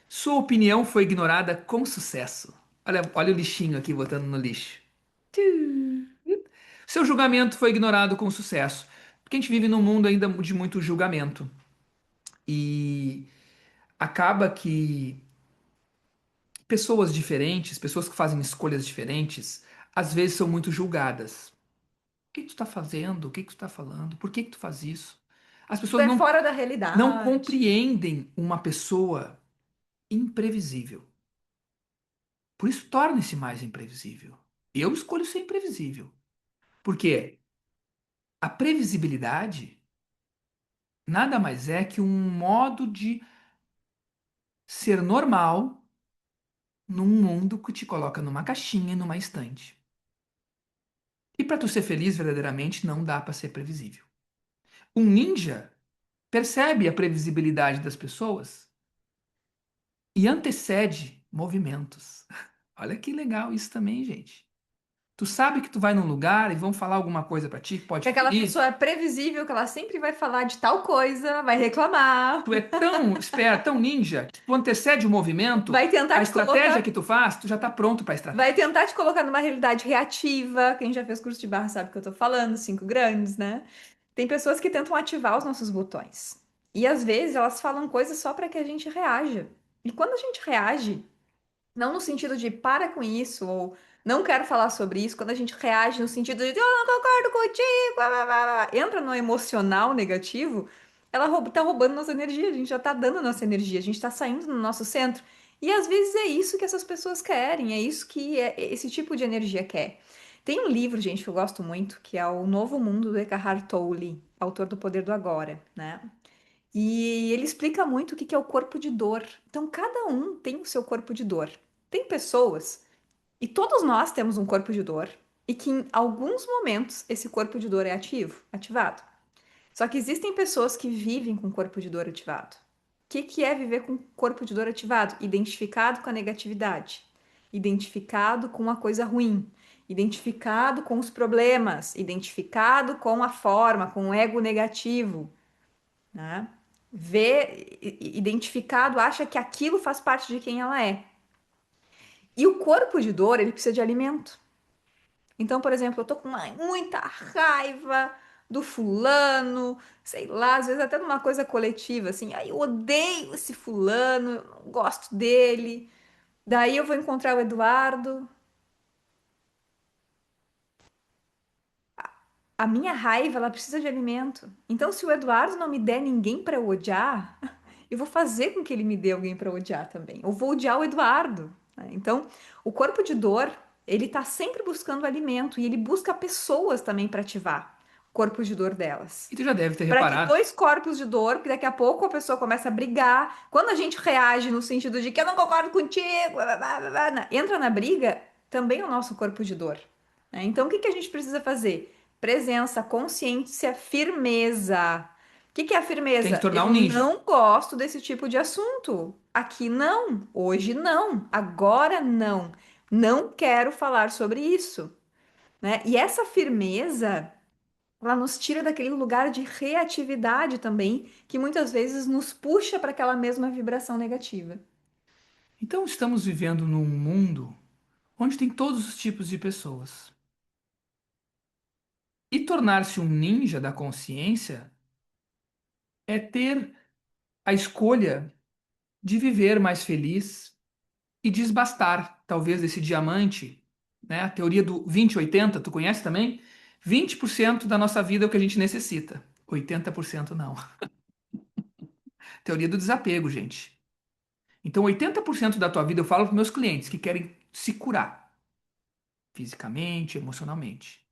Sua opinião foi ignorada com sucesso. Olha o lixinho aqui botando no lixo. Seu julgamento foi ignorado com sucesso. Porque a gente vive num mundo ainda de muito julgamento. E acaba que pessoas diferentes, pessoas que fazem escolhas diferentes, às vezes são muito julgadas. O que que tu está fazendo? O que que tu está falando? Por que que tu faz isso? As Isso pessoas é não, fora da não realidade. compreendem uma pessoa imprevisível. Por isso torna-se mais imprevisível. Eu escolho ser imprevisível. Porque a previsibilidade nada mais é que um modo de ser normal num mundo que te coloca numa caixinha, numa estante. E para tu ser feliz verdadeiramente, não dá para ser previsível. Um ninja percebe a previsibilidade das pessoas e antecede movimentos. Olha que legal isso também, gente. Tu sabe que tu vai num lugar e vão falar alguma coisa pra ti que pode Que aquela ferir. pessoa é previsível, que ela sempre vai falar de tal coisa, vai reclamar, Tu é tão esperto, tão ninja, que tu antecede o movimento, vai tentar a te estratégia colocar, que tu faz, tu já tá pronto pra vai estratégia. tentar te colocar numa realidade reativa. Quem já fez curso de barra sabe o que eu tô falando, cinco grandes, né? Tem pessoas que tentam ativar os nossos botões. E às vezes elas falam coisas só para que a gente reaja. E quando a gente reage, não no sentido de para com isso, ou não quero falar sobre isso, quando a gente reage no sentido de eu não concordo contigo, blá, blá, blá, blá, entra no emocional negativo, ela tá roubando nossa energia, a gente já tá dando nossa energia, a gente tá saindo do nosso centro. E às vezes é isso que essas pessoas querem, é isso que esse tipo de energia quer. Tem um livro, gente, que eu gosto muito, que é O Novo Mundo do Eckhart Tolle, autor do Poder do Agora, né? E ele explica muito o que que é o corpo de dor. Então, cada um tem o seu corpo de dor. Tem pessoas, e todos nós temos um corpo de dor, e que em alguns momentos esse corpo de dor é ativado. Só que existem pessoas que vivem com corpo de dor ativado. O que que é viver com corpo de dor ativado? Identificado com a negatividade, identificado com a coisa ruim, identificado com os problemas, identificado com a forma, com o ego negativo, né? Vê, identificado, acha que aquilo faz parte de quem ela é. E o corpo de dor, ele precisa de alimento. Então, por exemplo, eu tô com muita raiva do fulano, sei lá, às vezes até numa coisa coletiva, assim, ai, eu odeio esse fulano, eu não gosto dele. Daí eu vou encontrar o Eduardo. A minha raiva, ela precisa de alimento. Então, se o Eduardo não me der ninguém para eu odiar, eu vou fazer com que ele me dê alguém para odiar também. Eu vou odiar o Eduardo, né? Então, o corpo de dor, ele tá sempre buscando alimento e ele busca pessoas também para ativar o corpo de dor delas. E tu já deve ter Para que reparado. dois corpos de dor, porque daqui a pouco a pessoa começa a brigar. Quando a gente reage no sentido de que eu não concordo contigo, blá, blá, blá, blá, entra na briga, também é o nosso corpo de dor, né? Então, o que que a gente precisa fazer? Presença, consciência, firmeza. O que que é a Tem que firmeza? tornar Eu um ninja. não gosto desse tipo de assunto. Aqui não, hoje não, agora não. Não quero falar sobre isso. né? E essa firmeza, ela nos tira daquele lugar de reatividade também, que muitas vezes nos puxa para aquela mesma vibração negativa. Então estamos vivendo num mundo onde tem todos os tipos de pessoas. E tornar-se um ninja da consciência é ter a escolha de viver mais feliz e desbastar, talvez, desse diamante, né? A teoria do 20-80, tu conhece também? 20% da nossa vida é o que a gente necessita, 80% não. Teoria do desapego, gente. Então, 80% da tua vida eu falo para meus clientes que querem se curar fisicamente, emocionalmente.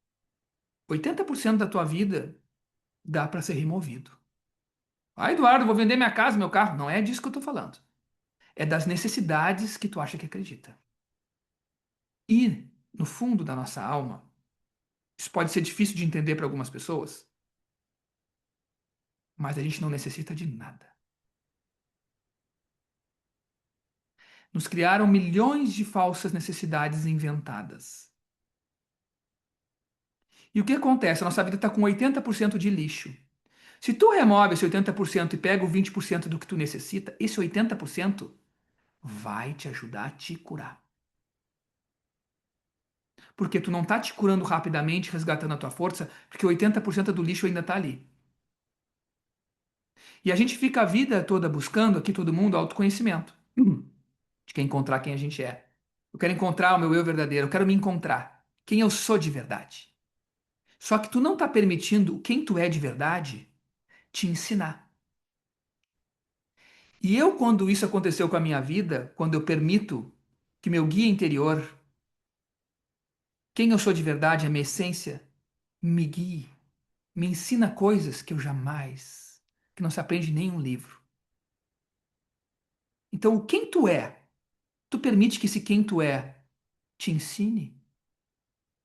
80% da tua vida dá para ser removido. Ah, Eduardo, vou vender minha casa, meu carro. Não é disso que eu estou falando. É das necessidades que tu acha que acredita. E, no fundo da nossa alma, isso pode ser difícil de entender para algumas pessoas, mas a gente não necessita de nada. Nos criaram milhões de falsas necessidades inventadas. E o que acontece? A nossa vida está com 80% de lixo. Se tu remove esse 80% e pega o 20% do que tu necessita, esse 80% vai te ajudar a te curar. Porque tu não tá te curando rapidamente, resgatando a tua força, porque 80% do lixo ainda tá ali. E a gente fica a vida toda buscando, aqui todo mundo, autoconhecimento. De quer encontrar quem a gente é. Eu quero encontrar o meu eu verdadeiro, eu quero me encontrar. Quem eu sou de verdade. Só que tu não tá permitindo quem tu é de verdade te ensinar. E eu, quando isso aconteceu com a minha vida, quando eu permito que meu guia interior, quem eu sou de verdade, a minha essência, me guie, me ensina coisas que eu jamais, que não se aprende em nenhum livro. Então, o quem tu é, tu permite que esse quem tu é te ensine?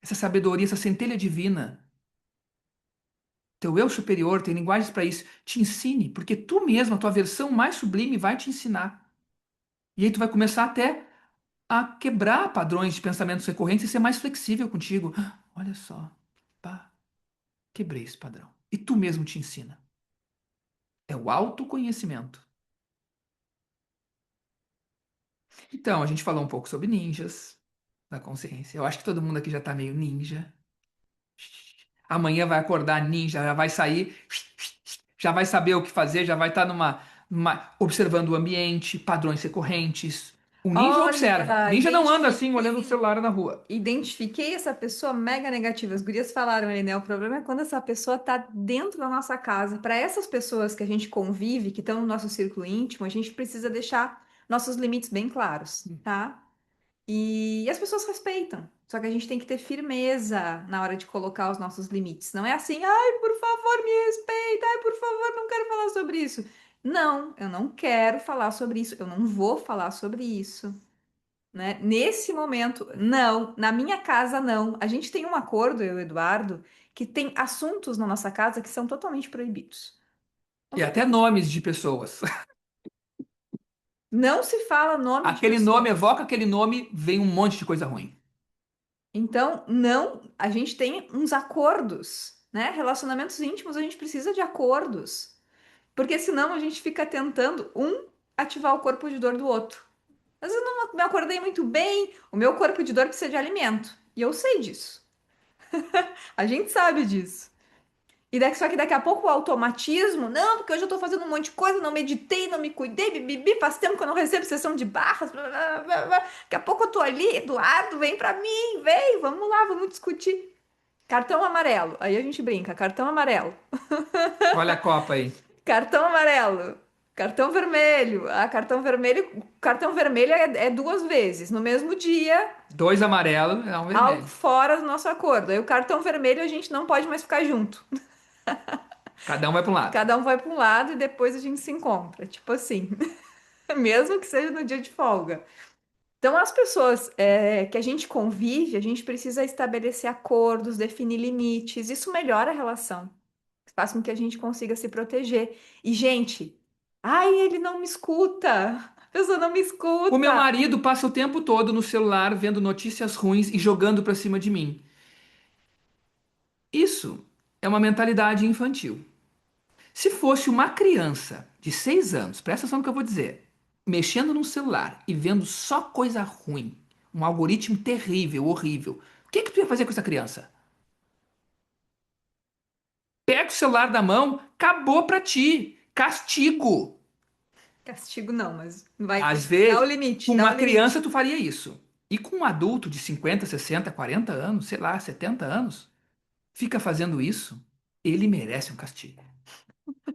Essa sabedoria, essa centelha divina, teu eu superior tem linguagens para isso, te ensine, porque tu mesmo, a tua versão mais sublime, vai te ensinar. E aí tu vai começar até a quebrar padrões de pensamentos recorrentes e ser mais flexível contigo. Ah, olha só, pá, quebrei esse padrão. E tu mesmo te ensina. É o autoconhecimento. Então, a gente falou um pouco sobre ninjas da consciência. Eu acho que todo mundo aqui já tá meio ninja. Amanhã vai acordar ninja, já vai sair, já vai saber o que fazer, já vai estar observando o ambiente, padrões recorrentes. O ninja observa. Olha, Ninja não anda assim olhando o identifiquei. celular na rua. Identifiquei essa pessoa mega negativa. As gurias falaram ali, né? O problema é quando essa pessoa tá dentro da nossa casa. Para essas pessoas que a gente convive, que estão no nosso círculo íntimo, a gente precisa deixar nossos limites bem claros, tá? E as pessoas respeitam. Só que a gente tem que ter firmeza na hora de colocar os nossos limites. Não é assim, ai, por favor, me respeita, ai, por favor, não quero falar sobre isso. Não, eu não quero falar sobre isso, eu não vou falar sobre isso, né? Nesse momento, não. Na minha casa, não. A gente tem um acordo, eu e o Eduardo, que tem assuntos na nossa casa que são totalmente proibidos. Não E são até proibidos. nomes de pessoas. Não se fala nome de Aquele nome, pessoas. evoca aquele nome, vem um monte de coisa ruim. Então, não, a gente tem uns acordos, né? Relacionamentos íntimos, a gente precisa de acordos. Porque senão a gente fica tentando um ativar o corpo de dor do outro. Mas eu não me acordei muito bem, o meu corpo de dor precisa de alimento. E eu sei disso. A gente sabe disso. Só que daqui a pouco o automatismo, não, porque hoje eu tô fazendo um monte de coisa, não meditei, não me cuidei, bibibi, faz tempo que eu não recebo sessão de barras, blá, blá, blá, blá. Daqui a pouco eu tô ali, Eduardo, vem pra mim, vem, vamos lá, vamos discutir. Cartão amarelo, aí a gente brinca, cartão amarelo, Olha a Copa aí. cartão amarelo, cartão vermelho, cartão vermelho é duas vezes, no mesmo dia, Dois amarelos, é um algo vermelho. fora do nosso acordo. Aí o cartão vermelho a gente não pode mais ficar junto. Cada um vai para um lado. Cada um vai para um lado e depois a gente se encontra. Tipo assim, mesmo que seja no dia de folga. Então, as pessoas que a gente convive, a gente precisa estabelecer acordos, definir limites. Isso melhora a relação, faz com que a gente consiga se proteger. E, gente, ai, ele não me escuta. A pessoa não me O meu escuta. marido passa o tempo todo no celular vendo notícias ruins e jogando para cima de mim. Isso é uma mentalidade infantil. Se fosse uma criança de 6 anos, presta atenção no que eu vou dizer, mexendo no celular e vendo só coisa ruim, um algoritmo terrível, horrível, o que que tu ia fazer com essa criança? Pega o celular da mão, acabou pra ti. Castigo. Castigo não, mas vai, Às dá o vezes, com limite, dá o uma criança limite. tu faria isso. E com um adulto de 50, 60, 40 anos, sei lá, 70 anos, fica fazendo isso, ele merece um castigo.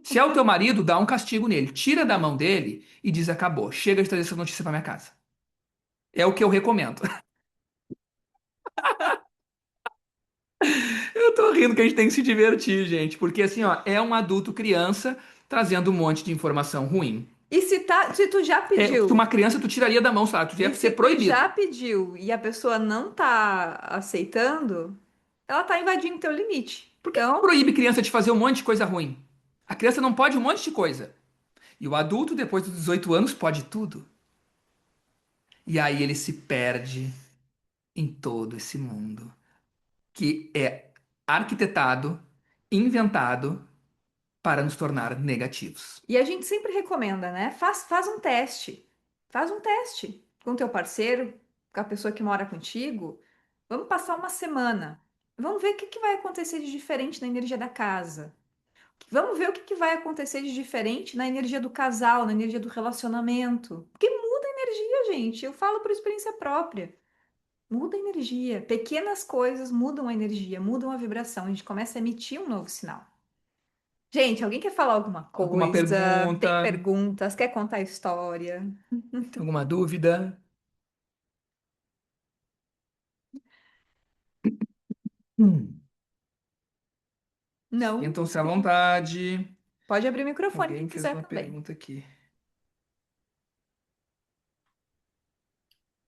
Se é o teu marido, dá um castigo nele. Tira da mão dele e diz: acabou, chega de trazer essa notícia pra minha casa. É o que eu recomendo. Eu tô rindo que a gente tem que se divertir, gente, porque assim, ó, é um adulto criança trazendo um monte de informação ruim. E se tu já É, se uma pediu, criança tu tiraria da mão, sabe? Tu e ia se ser tu proibido. já pediu e a pessoa não tá aceitando, ela tá invadindo teu limite. Por que que Então, proíbe criança de fazer um monte de coisa ruim? A criança não pode um monte de coisa. E o adulto, depois dos 18 anos, pode tudo. E aí ele se perde em todo esse mundo que é arquitetado, inventado para nos tornar negativos. e a gente sempre recomenda, né? Faz um teste. Faz um teste com teu parceiro, com a pessoa que mora contigo. Vamos passar uma semana. Vamos ver o que que vai acontecer de diferente na energia da casa. Vamos ver o que que vai acontecer de diferente na energia do casal, na energia do relacionamento. Porque muda a energia, gente. Eu falo por experiência própria. Muda a energia. Pequenas coisas mudam a energia, mudam a vibração. A gente começa a emitir um novo sinal. Gente, alguém quer falar alguma Alguma coisa? Tem pergunta? perguntas? Quer contar a história? Tem alguma dúvida? Hum. Não? Sintam-se à vontade. Pode abrir o microfone quem Alguém fez quiser uma também. pergunta aqui.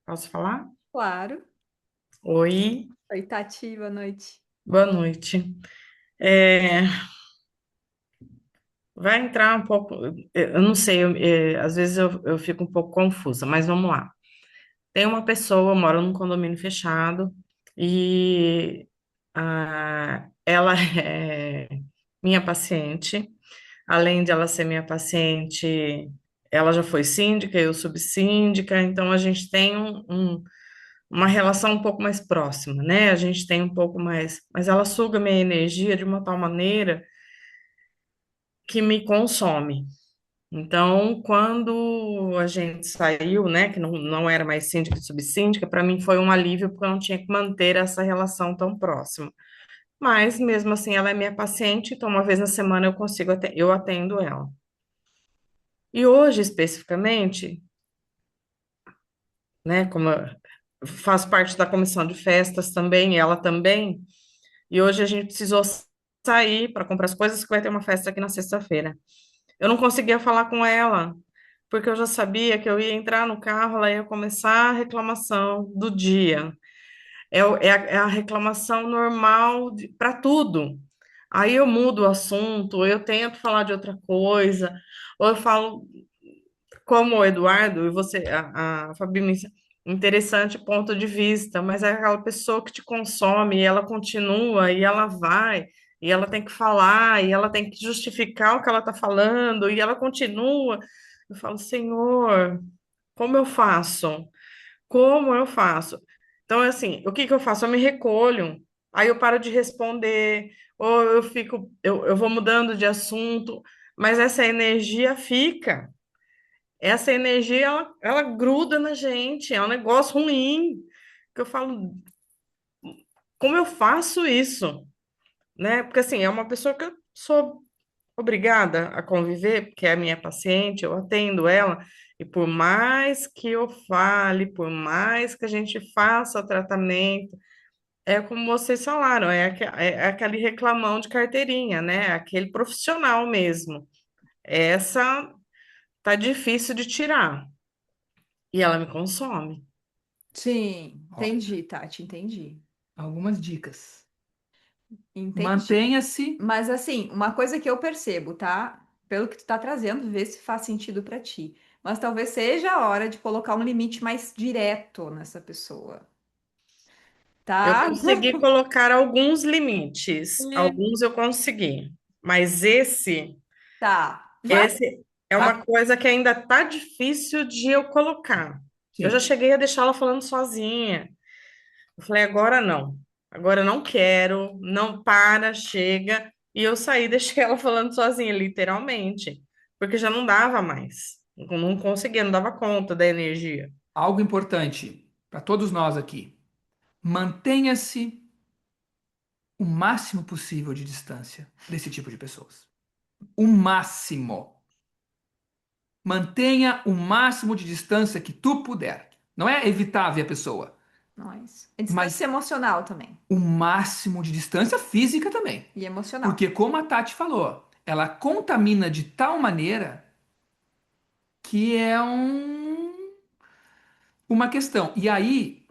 Posso falar? Claro. Oi, Oi, Tati, boa noite. boa noite. É, vai entrar um pouco, eu não sei, às vezes eu fico um pouco confusa, mas vamos lá. Tem uma pessoa, eu moro num condomínio fechado e ela é minha paciente. Além de ela ser minha paciente, ela já foi síndica, eu subsíndica, então a gente tem uma relação um pouco mais próxima, né? A gente tem um pouco mais, mas ela suga minha energia de uma tal maneira que me consome. Então, quando a gente saiu, né, que não era mais síndica e subsíndica, para mim foi um alívio porque eu não tinha que manter essa relação tão próxima. Mas mesmo assim, ela é minha paciente, então uma vez na semana eu consigo, eu atendo ela. E hoje, especificamente, né, como eu faço parte da comissão de festas também, ela também. E hoje a gente precisou sair para comprar as coisas que vai ter uma festa aqui na sexta-feira. Eu não conseguia falar com ela, porque eu já sabia que eu ia entrar no carro, ela ia começar a reclamação do dia. É a reclamação normal para tudo. Aí eu mudo o assunto, eu tento falar de outra coisa, ou eu falo como o Eduardo, e você, a Fabi, interessante ponto de vista, mas é aquela pessoa que te consome, e ela continua, e ela vai, e ela tem que falar, e ela tem que justificar o que ela está falando, e ela continua. Eu falo, Senhor, como eu faço? Como eu faço? Então, é assim, o que que eu faço? Eu me recolho, aí eu paro de responder, ou eu fico, eu vou mudando de assunto, mas essa energia fica. Essa energia, ela gruda na gente, é um negócio ruim. Que eu falo, como eu faço isso? Né? Porque assim, é uma pessoa que eu sou obrigada a conviver, porque é a minha paciente, eu atendo ela, e por mais que eu fale, por mais que a gente faça tratamento, é como vocês falaram, é aquele reclamão de carteirinha, né? Aquele profissional mesmo. Essa tá difícil de tirar, e ela me consome. Sim, Ó, entendi, Tati, entendi. algumas dicas. Entendi. Mantenha-se. Mas assim, uma coisa que eu percebo, tá? Pelo que tu tá trazendo, vê se faz sentido pra ti. Mas talvez seja a hora de colocar um limite mais direto nessa pessoa. Eu Tá? consegui colocar alguns limites, Li- alguns eu consegui, mas Tá. Vai. esse é Tá? uma coisa que ainda tá difícil de eu colocar. Eu já Sim. cheguei a deixar ela falando sozinha. Eu falei, agora eu não quero, não para, chega. E eu saí, deixei ela falando sozinha, literalmente, porque já não dava mais. Não conseguia, não dava conta da energia. Algo importante para todos nós aqui. Mantenha-se o máximo possível de distância desse tipo de pessoas. O máximo. Mantenha o máximo de distância que tu puder. Não é evitar ver a pessoa, Nós. É distância mas emocional também. o máximo de distância física também. E emocional. Porque, como a Tati falou, ela contamina de tal maneira que é uma questão. E aí,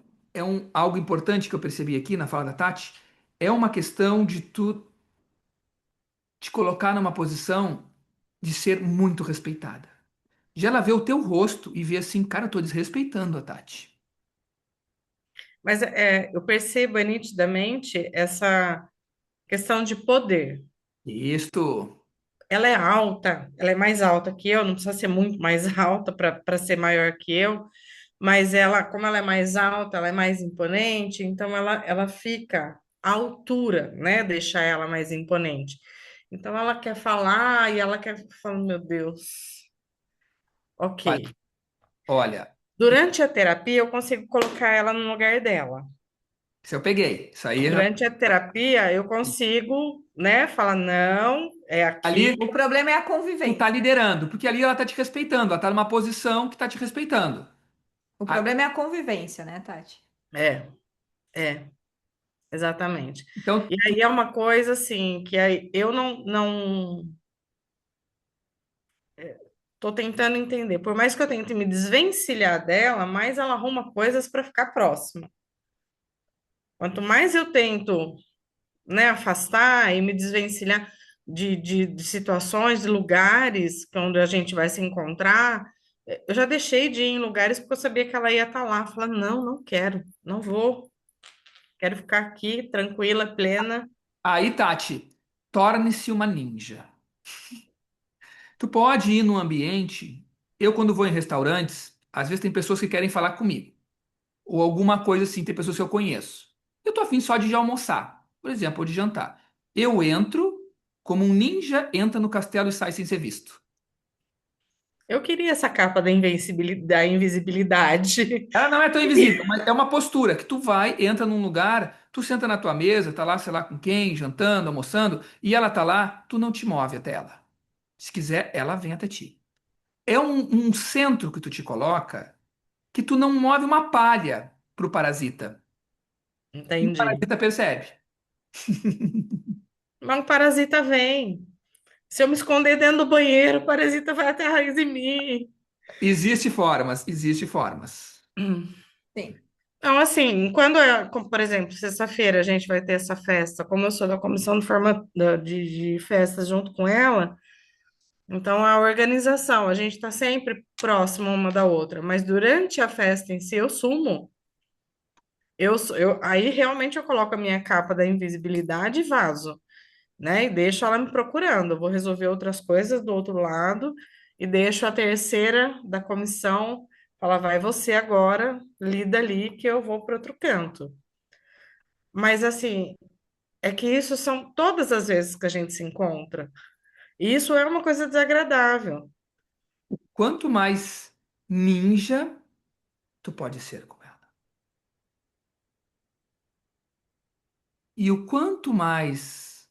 algo importante que eu percebi aqui na fala da Tati, é uma questão de tu te colocar numa posição de ser muito respeitada. De ela ver o teu rosto e ver assim, cara, eu tô desrespeitando a Tati. Mas eu percebo nitidamente essa questão de poder. Isto. Ela é alta, ela é mais alta que eu, não precisa ser muito mais alta para ser maior que eu, mas ela, como ela é mais alta, ela é mais imponente, então ela fica à altura, né? Deixar ela mais imponente. Então ela quer falar e ela quer falar, meu Deus, Olha, ok. olha, Durante a terapia, eu consigo colocar ela no lugar dela. isso eu peguei. Isso aí eu já. Durante a terapia, eu consigo, né, falar, não, é aqui. Ali O problema é a tu tá convivência. liderando, porque ali ela tá te respeitando, ela tá numa posição que tá te respeitando. O Ah, problema é a convivência, né, Tati? É, é. Exatamente. E então, aí é uma coisa assim, que aí eu não tô tentando entender. Por mais que eu tente me desvencilhar dela, mais ela arruma coisas para ficar próxima. Quanto mais eu tento, né, afastar e me desvencilhar de situações, de lugares onde a gente vai se encontrar, eu já deixei de ir em lugares porque eu sabia que ela ia estar lá. Falar, não, não quero, não vou. Quero ficar aqui, tranquila, plena. aí, Tati, torne-se uma ninja. Tu pode ir num ambiente. Eu, quando vou em restaurantes, às vezes tem pessoas que querem falar comigo. Ou alguma coisa assim, tem pessoas que eu conheço. Eu tô afim só de almoçar, por exemplo, ou de jantar. Eu entro como um ninja entra no castelo e sai sem ser visto. Eu queria essa capa da invisibilidade. Ela não é tão invisível, mas é uma postura que tu vai, entra num lugar, tu senta na tua mesa, tá lá, sei lá com quem, jantando, almoçando, e ela tá lá, tu não te move até ela. Se quiser, ela vem até ti. É um centro que tu te coloca que tu não move uma palha pro parasita. E o Entendi. parasita percebe. Mas o parasita vem. Se eu me esconder dentro do banheiro, o parasita vai atrás de mim. Existe formas, existe formas. Sim. Então, assim, como, por exemplo, sexta-feira a gente vai ter essa festa, como eu sou da comissão de festas junto com ela, então a organização, a gente está sempre próxima uma da outra, mas durante a festa em si eu sumo. Aí realmente eu coloco a minha capa da invisibilidade e vazo, né? E deixo ela me procurando. Eu vou resolver outras coisas do outro lado e deixo a terceira da comissão falar, vai você agora, lida ali que eu vou para outro canto. Mas assim, é que isso são todas as vezes que a gente se encontra. E isso é uma coisa desagradável. Quanto mais ninja, tu pode ser com ela. E o quanto mais.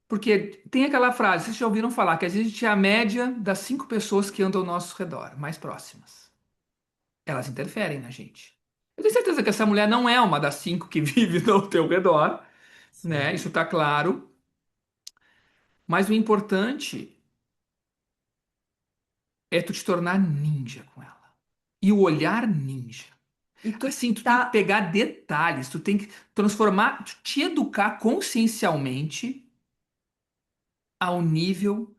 Porque tem aquela frase, vocês já ouviram falar, que a gente é a média das 5 pessoas que andam ao nosso redor, mais próximas. Elas interferem na gente. Eu tenho certeza que essa mulher não é uma das 5 que vive ao teu redor, né? Sim. Isso tá claro. Mas o importante é tu te tornar ninja com ela. E o olhar ninja. E tu Assim, tu tem que tá. pegar detalhes, tu tem que transformar, te educar consciencialmente ao nível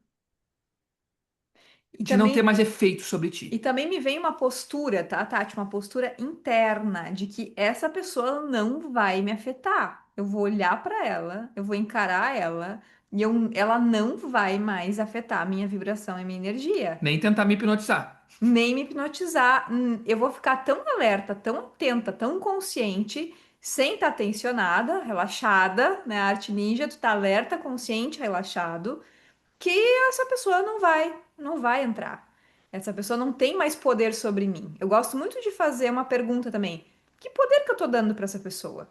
E de não ter também mais efeito sobre E ti. também me vem uma postura, tá, Tati? Uma postura interna de que essa pessoa não vai me afetar. Eu vou olhar para ela, eu vou encarar ela e ela não vai mais afetar a minha vibração e minha energia, Nem tentar me hipnotizar. nem me hipnotizar. Eu vou ficar tão alerta, tão atenta, tão consciente, sem estar tensionada, relaxada, né? A arte ninja, tu tá alerta, consciente, relaxado que essa pessoa não vai entrar. Essa pessoa não tem mais poder sobre mim. Eu gosto muito de fazer uma pergunta também. Que poder que eu tô dando para essa pessoa?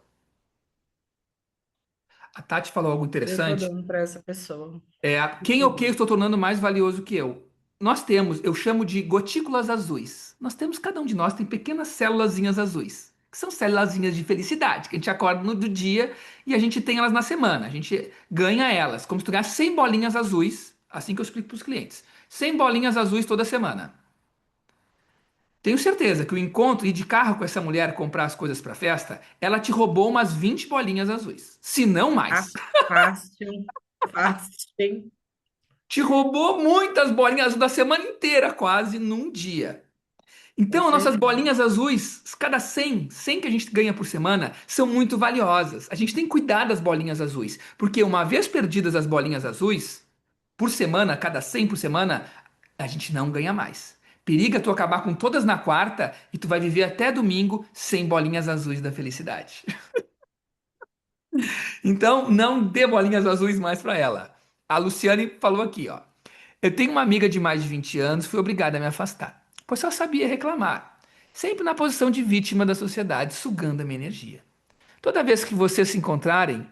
A Tati falou algo Eu tô interessante. dando para essa pessoa. Quem é o que eu estou tornando mais valioso que eu? Nós temos, eu chamo de gotículas azuis. Nós temos, cada um de nós tem pequenas célulazinhas azuis, que são célulazinhas de felicidade, que a gente acorda no do dia e a gente tem elas na semana. A gente ganha elas, como se tu ganhasse 100 bolinhas azuis, assim que eu explico para os clientes. 100 bolinhas azuis toda semana. Tenho certeza que o encontro ir de carro com essa mulher comprar as coisas para festa, ela te roubou umas 20 bolinhas azuis, se não Ah, mais. fácil, fácil. Te roubou muitas bolinhas azuis da semana inteira, quase num dia. Com Então, as nossas certeza. bolinhas azuis, cada 100 que a gente ganha por semana, são muito valiosas. A gente tem que cuidar das bolinhas azuis, porque uma vez perdidas as bolinhas azuis, por semana, cada 100 por semana, a gente não ganha mais. Periga tu acabar com todas na quarta e tu vai viver até domingo sem bolinhas azuis da felicidade. Então, não dê bolinhas azuis mais para ela. A Luciane falou aqui, ó. Eu tenho uma amiga de mais de 20 anos, fui obrigada a me afastar, pois só sabia reclamar, sempre na posição de vítima da sociedade, sugando a minha energia. Toda vez que vocês se encontrarem,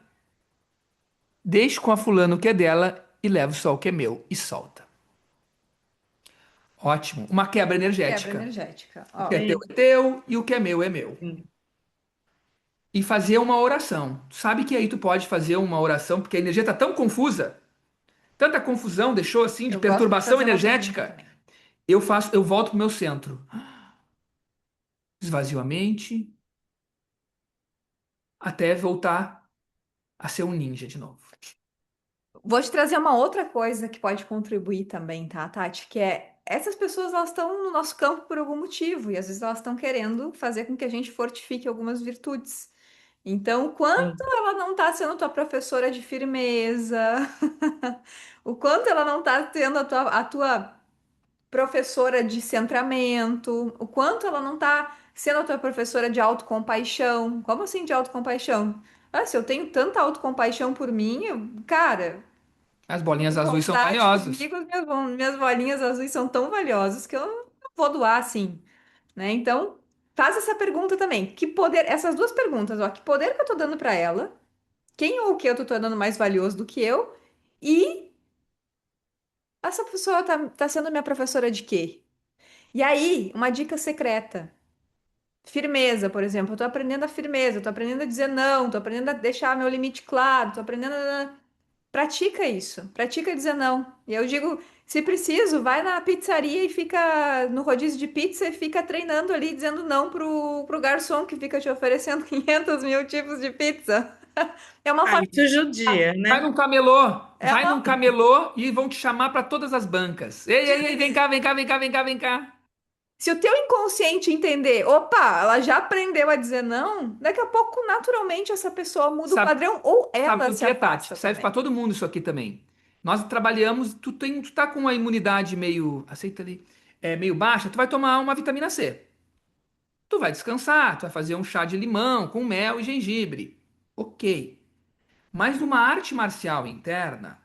deixe com a fulano o que é dela e leve só o que é meu e solta. Ótimo. Uma quebra Quebra energética. energética. O que Ó, Sim, é teu e o que é meu é meu. sim. E fazer uma oração. Sabe que aí tu pode fazer uma oração, porque a energia está tão confusa, tanta confusão deixou assim de eu gosto de perturbação fazer uma pergunta energética. também. Eu volto pro meu centro. Esvazio a mente até voltar a ser um ninja de novo. Vou te trazer uma outra coisa que pode contribuir também, tá, Tati? Que é essas pessoas elas estão no nosso campo por algum motivo e às vezes elas estão querendo fazer com que a gente fortifique algumas virtudes. Então, o quanto Sim. ela não está sendo tua professora de firmeza, o quanto ela não está sendo a tua professora de centramento, o quanto ela não está sendo a tua professora de autocompaixão. Como assim de autocompaixão? Ah, se eu tenho tanta autocompaixão por mim, cara, As bolinhas em azuis são contraste valiosas. comigo, minhas bolinhas azuis são tão valiosas que eu não vou doar assim, né? Então, faz essa pergunta também. Que poder, essas duas perguntas, ó, que poder que eu tô dando para ela? Quem ou o que eu tô tornando mais valioso do que eu? E essa pessoa tá sendo minha professora de quê? E aí, uma dica secreta. Firmeza, por exemplo. Eu tô aprendendo a firmeza, eu tô aprendendo a dizer não, tô aprendendo a deixar meu limite claro, tô aprendendo a... Pratica isso, pratica dizer não. E eu digo, se preciso, vai na pizzaria e fica no rodízio de pizza e fica treinando ali, dizendo não pro garçom que fica te oferecendo 500 mil tipos de pizza. É uma Ah, forma. isso judia, Vai né? num camelô, É vai num uma camelô e vão te chamar para todas as bancas. Ei, ei, ei, vem cá, vem cá, vem cá, vem cá, vem cá. Se o teu inconsciente entender, opa, ela já aprendeu a dizer não, daqui a pouco, naturalmente, essa pessoa muda o Sabe, padrão ou sabe ela o se que é, Tati? afasta Serve para também. todo mundo isso aqui também. Nós trabalhamos, tu tá com uma imunidade meio, aceita ali, meio baixa, tu vai tomar uma vitamina C. Tu vai descansar, tu vai fazer um chá de limão com mel e gengibre. Ok. Mas numa arte marcial interna,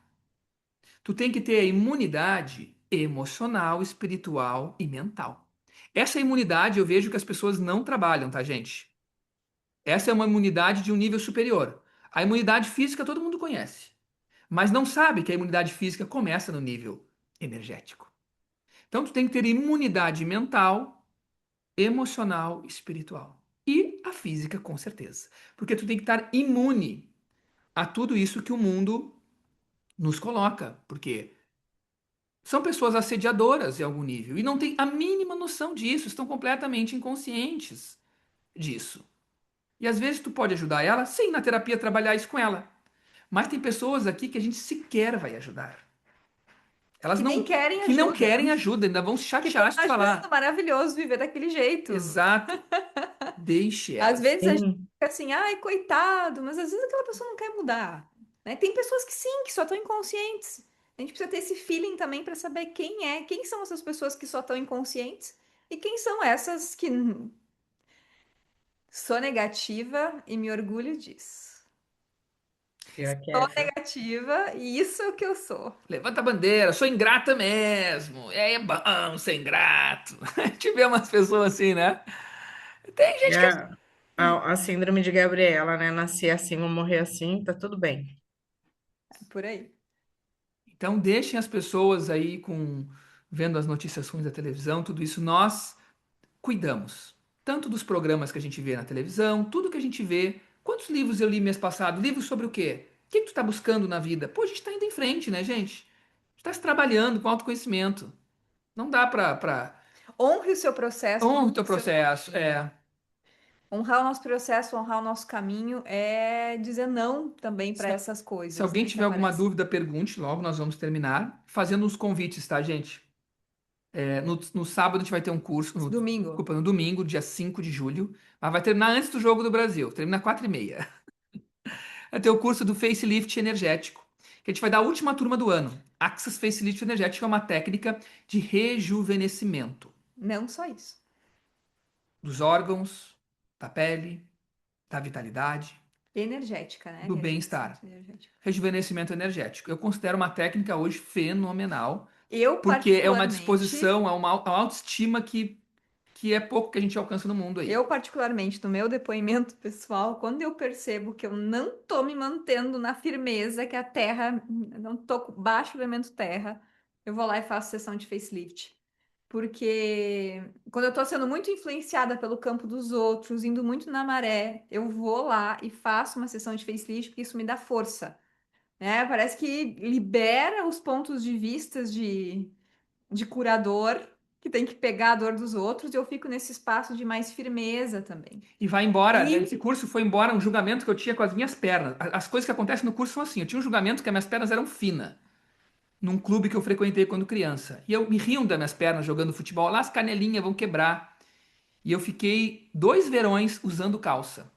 tu tem que ter a imunidade emocional, espiritual e mental. Essa imunidade eu vejo que as pessoas não trabalham, tá, gente? Essa é uma imunidade de um nível superior. A imunidade física todo mundo conhece, mas não sabe que a imunidade física começa no nível energético. Então tu tem que ter imunidade mental, emocional, espiritual. E a física, com certeza. Porque tu tem que estar imune a tudo isso que o mundo nos coloca. Porque são pessoas assediadoras em algum nível e não têm a mínima noção disso, estão completamente inconscientes disso. E às vezes tu pode ajudar ela, sim, na terapia trabalhar isso com ela. Mas tem pessoas aqui que a gente sequer vai ajudar. Elas Que nem não, querem que não ajuda. querem ajuda, ainda vão se Que estão chatear se tu achando falar. maravilhoso viver daquele jeito. Exato. Deixe Às elas. vezes a gente Sim. fica assim, ai, coitado, mas às vezes aquela pessoa não quer mudar, né? Tem pessoas que sim, que só estão inconscientes. A gente precisa ter esse feeling também para saber quem são essas pessoas que só estão inconscientes e quem são essas que sou negativa e me orgulho disso. Pior que Sou essa. negativa e isso é o que eu sou. Levanta a bandeira, sou ingrata mesmo. É bom ser ingrato. Tivemos umas pessoas assim, né? Tem É gente que é. a síndrome de Gabriela, né? Nasci assim, vou morrer assim, tá tudo bem. Por aí. Então deixem as pessoas aí com vendo as notícias ruins da televisão, tudo isso nós cuidamos. Tanto dos programas que a gente vê na televisão, tudo que a gente vê. Quantos livros eu li mês passado? Livros sobre o quê? O que tu tá buscando na vida? Pô, a gente tá indo em frente, né, gente? A gente tá se trabalhando com autoconhecimento. Não dá pra... Honre o seu processo, Honra o honre teu o seu processo. caminho. É. Honrar o nosso processo, honrar o nosso caminho é dizer não também para Se, essas se coisas, alguém né, que tiver alguma aparecem. dúvida, pergunte logo, nós vamos terminar. Fazendo os convites, tá, gente? No sábado a gente vai ter um curso, Domingo. desculpa, no domingo, dia 5 de julho, mas vai terminar antes do Jogo do Brasil, termina 4h30. Vai ter o curso do Facelift Energético, que a gente vai dar a última turma do ano. Axis Facelift Energético é uma técnica de rejuvenescimento Não só isso. dos órgãos, da pele, da vitalidade, Energética, né? do bem-estar. Rejuvenescimento energético. Rejuvenescimento energético. Eu considero uma técnica hoje fenomenal, Eu, porque é uma particularmente, disposição, é uma autoestima que é pouco que a gente alcança no mundo aí. eu, particularmente, no meu depoimento pessoal, quando eu percebo que eu não tô me mantendo na firmeza, que a terra, não tô baixo o elemento terra, eu vou lá e faço sessão de facelift. Porque quando eu tô sendo muito influenciada pelo campo dos outros, indo muito na maré, eu vou lá e faço uma sessão de facelift, porque isso me dá força, né? Parece que libera os pontos de vistas de curador, que tem que pegar a dor dos outros, e eu fico nesse espaço de mais firmeza também. E vai embora, né? E Nesse curso foi embora um julgamento que eu tinha com as minhas pernas. As coisas que acontecem no curso são assim: eu tinha um julgamento que as minhas pernas eram finas, num clube que eu frequentei quando criança. E eu me riam das minhas pernas jogando futebol. Lá as canelinhas vão quebrar. E eu fiquei 2 verões usando calça,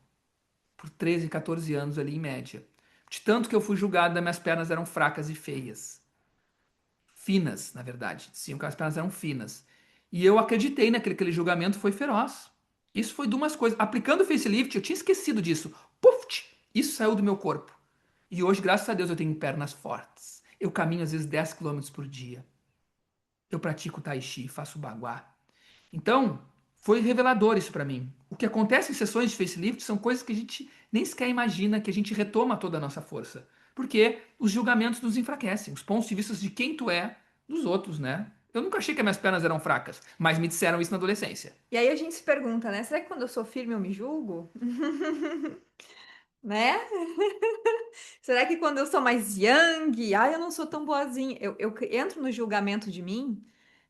por 13, 14 anos ali em média. De tanto que eu fui julgado, das minhas pernas eram fracas e feias. Finas, na verdade. Diziam que as pernas eram finas. E eu acreditei naquele aquele julgamento, foi feroz. Isso foi de umas coisas. Aplicando o facelift, eu tinha esquecido disso. Puf! Isso saiu do meu corpo. E hoje, graças a Deus, eu tenho pernas fortes. Eu caminho às vezes 10 quilômetros por dia. Eu pratico tai chi, faço baguá. Então, foi revelador isso para mim. O que acontece em sessões de facelift são coisas que a gente nem sequer imagina, que a gente retoma toda a nossa força. Porque os julgamentos nos enfraquecem, os pontos de vista de quem tu é dos outros, né? Eu nunca achei que as minhas pernas eram fracas, mas me disseram isso na adolescência. E aí a gente se pergunta, né? Será que quando eu sou firme eu me julgo? Né? Será que quando eu sou mais yang, eu não sou tão boazinha? Eu entro no julgamento de mim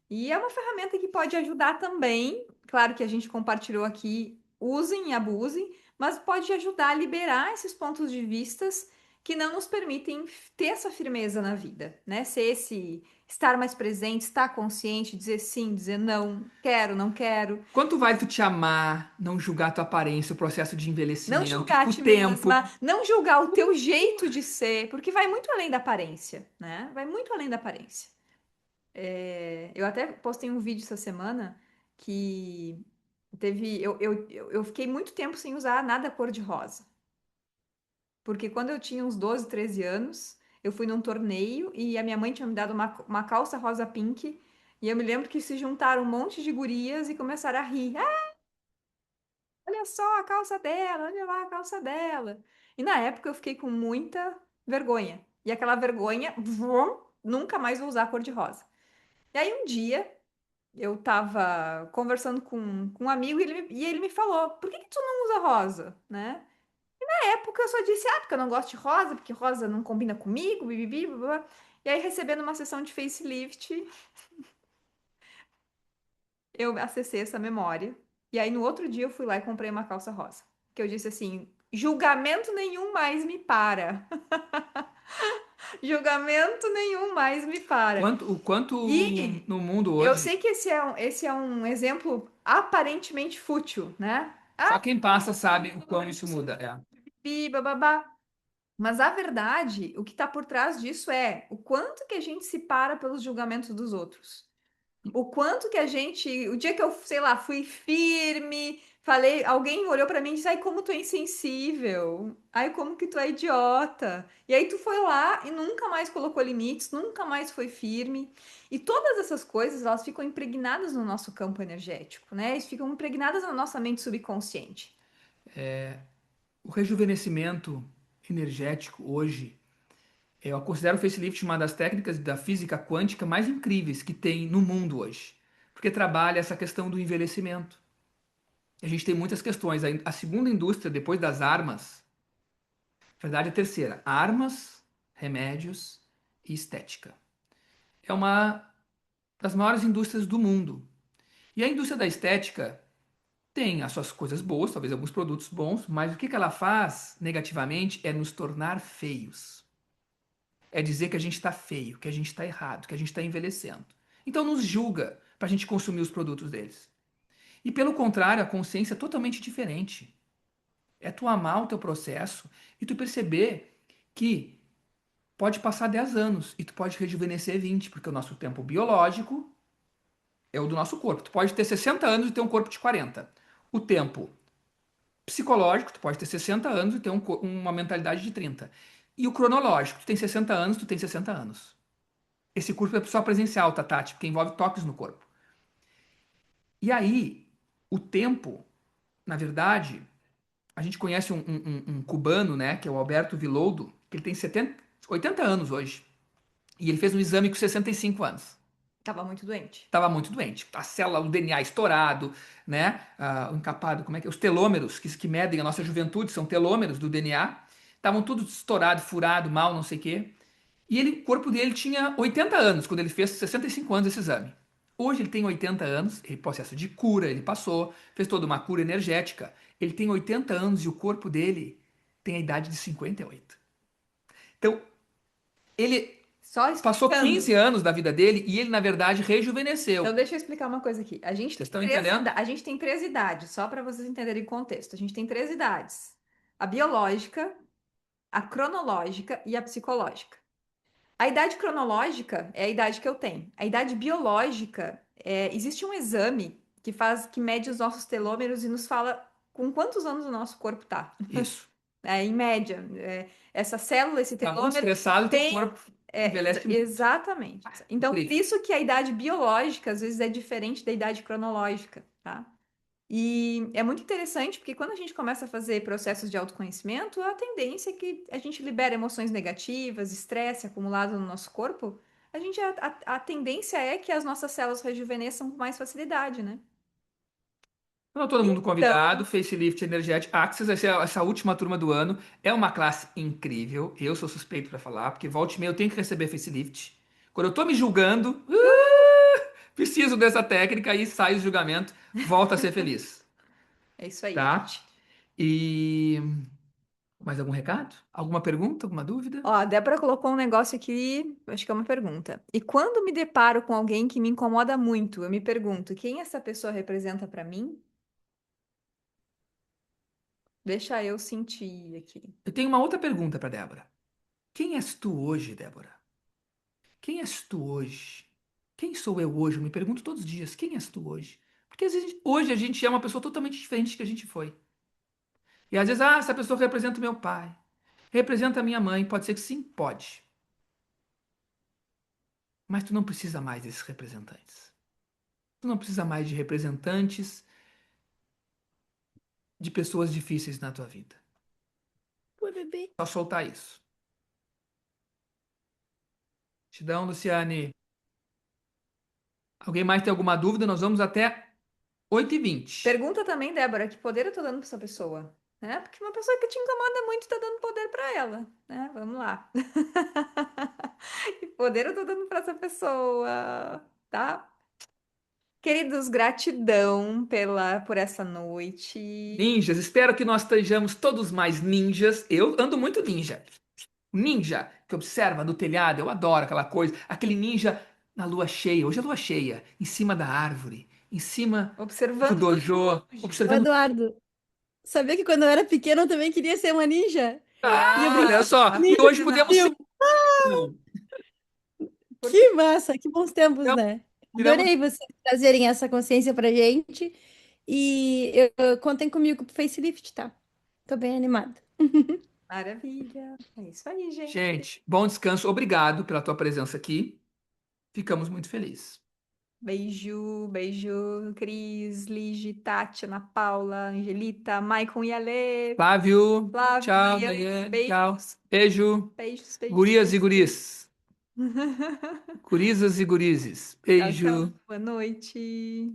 e é uma ferramenta que pode ajudar também. Claro que a gente compartilhou aqui, usem e abusem, mas pode ajudar a liberar esses pontos de vistas que não nos permitem ter essa firmeza na vida, né? Ser esse estar mais presente, estar consciente, dizer sim, dizer não, quero, não quero. Quanto vale tu te amar, não julgar tua aparência, o processo de Não envelhecimento, julgar a o ti tempo? mesma, não julgar o teu jeito de ser, porque vai muito além da aparência, né? Vai muito além da aparência. Eu até postei um vídeo essa semana que teve. Eu fiquei muito tempo sem usar nada cor-de-rosa. Porque quando eu tinha uns 12, 13 anos, eu fui num torneio e a minha mãe tinha me dado uma calça rosa pink. E eu me lembro que se juntaram um monte de gurias e começaram a rir. Ah, olha só a calça dela, olha lá a calça dela. E na época eu fiquei com muita vergonha. E aquela vergonha, vrum, nunca mais vou usar cor-de-rosa. E aí um dia eu tava conversando com um amigo e ele me falou: por que que tu não usa rosa, né? Na época eu só disse: ah, porque eu não gosto de rosa, porque rosa não combina comigo, bibibi, blá, blá. E aí, recebendo uma sessão de facelift, eu acessei essa memória. E aí, no outro dia, eu fui lá e comprei uma calça rosa. Que eu disse assim: julgamento nenhum mais me para. Julgamento nenhum mais me para. O quanto E no mundo eu hoje, sei que esse é um exemplo aparentemente fútil, né? só quem passa sabe o quão isso muda. É. Bababá. Mas a verdade, o que está por trás disso é o quanto que a gente se para pelos julgamentos dos outros. O quanto que a gente, o dia que eu, sei lá, fui firme, falei, alguém olhou pra mim e disse, ai, como tu é insensível, ai, como que tu é idiota. E aí tu foi lá e nunca mais colocou limites, nunca mais foi firme. E todas essas coisas, elas ficam impregnadas no nosso campo energético, né? Elas ficam impregnadas na nossa mente subconsciente. O rejuvenescimento energético hoje, eu considero o facelift uma das técnicas da física quântica mais incríveis que tem no mundo hoje, porque trabalha essa questão do envelhecimento. A gente tem muitas questões. A segunda indústria, depois das armas, na verdade a terceira, armas, remédios e estética. É uma das maiores indústrias do mundo. E a indústria da estética tem as suas coisas boas, talvez alguns produtos bons, mas o que ela faz negativamente é nos tornar feios. É dizer que a gente está feio, que a gente está errado, que a gente está envelhecendo. Então nos julga para a gente consumir os produtos deles. E pelo contrário, a consciência é totalmente diferente. É tu amar o teu processo e tu perceber que pode passar 10 anos e tu pode rejuvenescer 20, porque o nosso tempo biológico é o do nosso corpo. Tu pode ter 60 anos e ter um corpo de 40. O tempo psicológico, tu pode ter 60 anos e ter uma mentalidade de 30. E o cronológico, tu tem 60 anos, tu tem 60 anos. Esse curso é só presencial, tá, Tati? Porque envolve toques no corpo. E aí, o tempo, na verdade, a gente conhece um cubano, né, que é o Alberto Viloudo, que ele tem 80 anos hoje. E ele fez um exame com 65 anos. Tava muito doente. Estava muito doente. A célula, o DNA estourado, né? O encapado, como é que é? Os telômeros que medem a nossa juventude são telômeros do DNA. Estavam tudo estourado, furado, mal, não sei o quê. E ele, o corpo dele tinha 80 anos quando ele fez 65 anos esse exame. Hoje ele tem 80 anos, ele processo de cura, ele passou, fez toda uma cura energética. Ele tem 80 anos e o corpo dele tem a idade de 58. Então, ele Só passou 15 explicando. anos da vida dele e ele, na verdade, Então, rejuvenesceu. deixa eu explicar uma coisa aqui. Vocês estão entendendo? A gente tem três idades, só para vocês entenderem o contexto. A gente tem três idades: a biológica, a cronológica e a psicológica. A idade cronológica é a idade que eu tenho. A idade biológica, existe um exame que mede os nossos telômeros e nos fala com quantos anos o nosso corpo tá. Isso. Em média, essa célula, esse Tá muito telômero estressado, teu tem. corpo envelhece muito. Exatamente. Então, por Incrível. isso que a idade biológica às vezes é diferente da idade cronológica, tá? E é muito interessante porque quando a gente começa a fazer processos de autoconhecimento, a tendência é que a gente libera emoções negativas, estresse acumulado no nosso corpo. A tendência é que as nossas células rejuvenesçam com mais facilidade, né? Então, todo mundo Então, convidado, Facelift Energetic Access, essa última turma do ano é uma classe incrível. Eu sou suspeito para falar, porque volta e meia eu tenho que receber facelift. Quando eu tô me julgando, preciso dessa técnica e sai o julgamento, volta a ser feliz, é isso aí, tá? gente. E mais algum recado? Alguma pergunta? Alguma dúvida? Ó, a Débora colocou um negócio aqui, acho que é uma pergunta. E quando me deparo com alguém que me incomoda muito, eu me pergunto, quem essa pessoa representa pra mim? Deixa eu sentir aqui. Eu tenho uma outra pergunta para Débora. Quem és tu hoje, Débora? Quem és tu hoje? Quem sou eu hoje? Eu me pergunto todos os dias, quem és tu hoje? Porque às vezes, hoje a gente é uma pessoa totalmente diferente do que a gente foi. E às vezes, essa pessoa representa o meu pai, representa a minha mãe. Pode ser que sim, pode. Mas tu não precisa mais desses representantes. Tu não precisa mais de representantes de pessoas difíceis na tua vida. Oi, bebê. Só soltar isso. Gratidão, Luciane. Alguém mais tem alguma dúvida? Nós vamos até 8h20. Pergunta também, Débora, que poder eu tô dando pra essa pessoa? Né? Porque uma pessoa que te incomoda muito tá dando poder pra ela, né? Vamos lá. Que poder eu tô dando pra essa pessoa, tá? Queridos, gratidão por essa noite. Ninjas, espero que nós estejamos todos mais ninjas. Eu ando muito ninja. Ninja. que observa no telhado. Eu adoro aquela coisa. Aquele ninja na lua cheia. Hoje é lua cheia. Em cima da árvore. Em cima do Observando tudo de dojo. longe. Ô, Observando. Eduardo, sabia que quando eu era pequena eu também queria ser uma ninja? E eu Ah, olha brincava só. de E ninja hoje de podemos ser. fio. Um. Por que Que massa, que bons tempos, Viramos, né? viramos. Adorei vocês trazerem essa consciência pra gente. E contem comigo pro facelift, tá? Tô bem animada. maravilha. É isso aí, gente. Gente, bom descanso. Obrigado pela tua presença aqui. Ficamos muito felizes. Beijo, beijo, Cris, Lige, Tati, Ana Paula, Angelita, Maicon e Ale, Flávio, Flávio, tchau, Daiane. Daiane, tchau. Beijos, Beijo. beijos, beijos, Gurias e beijos. guris. Gurizas e gurizes. Tchau, tchau. Beijo. Boa noite.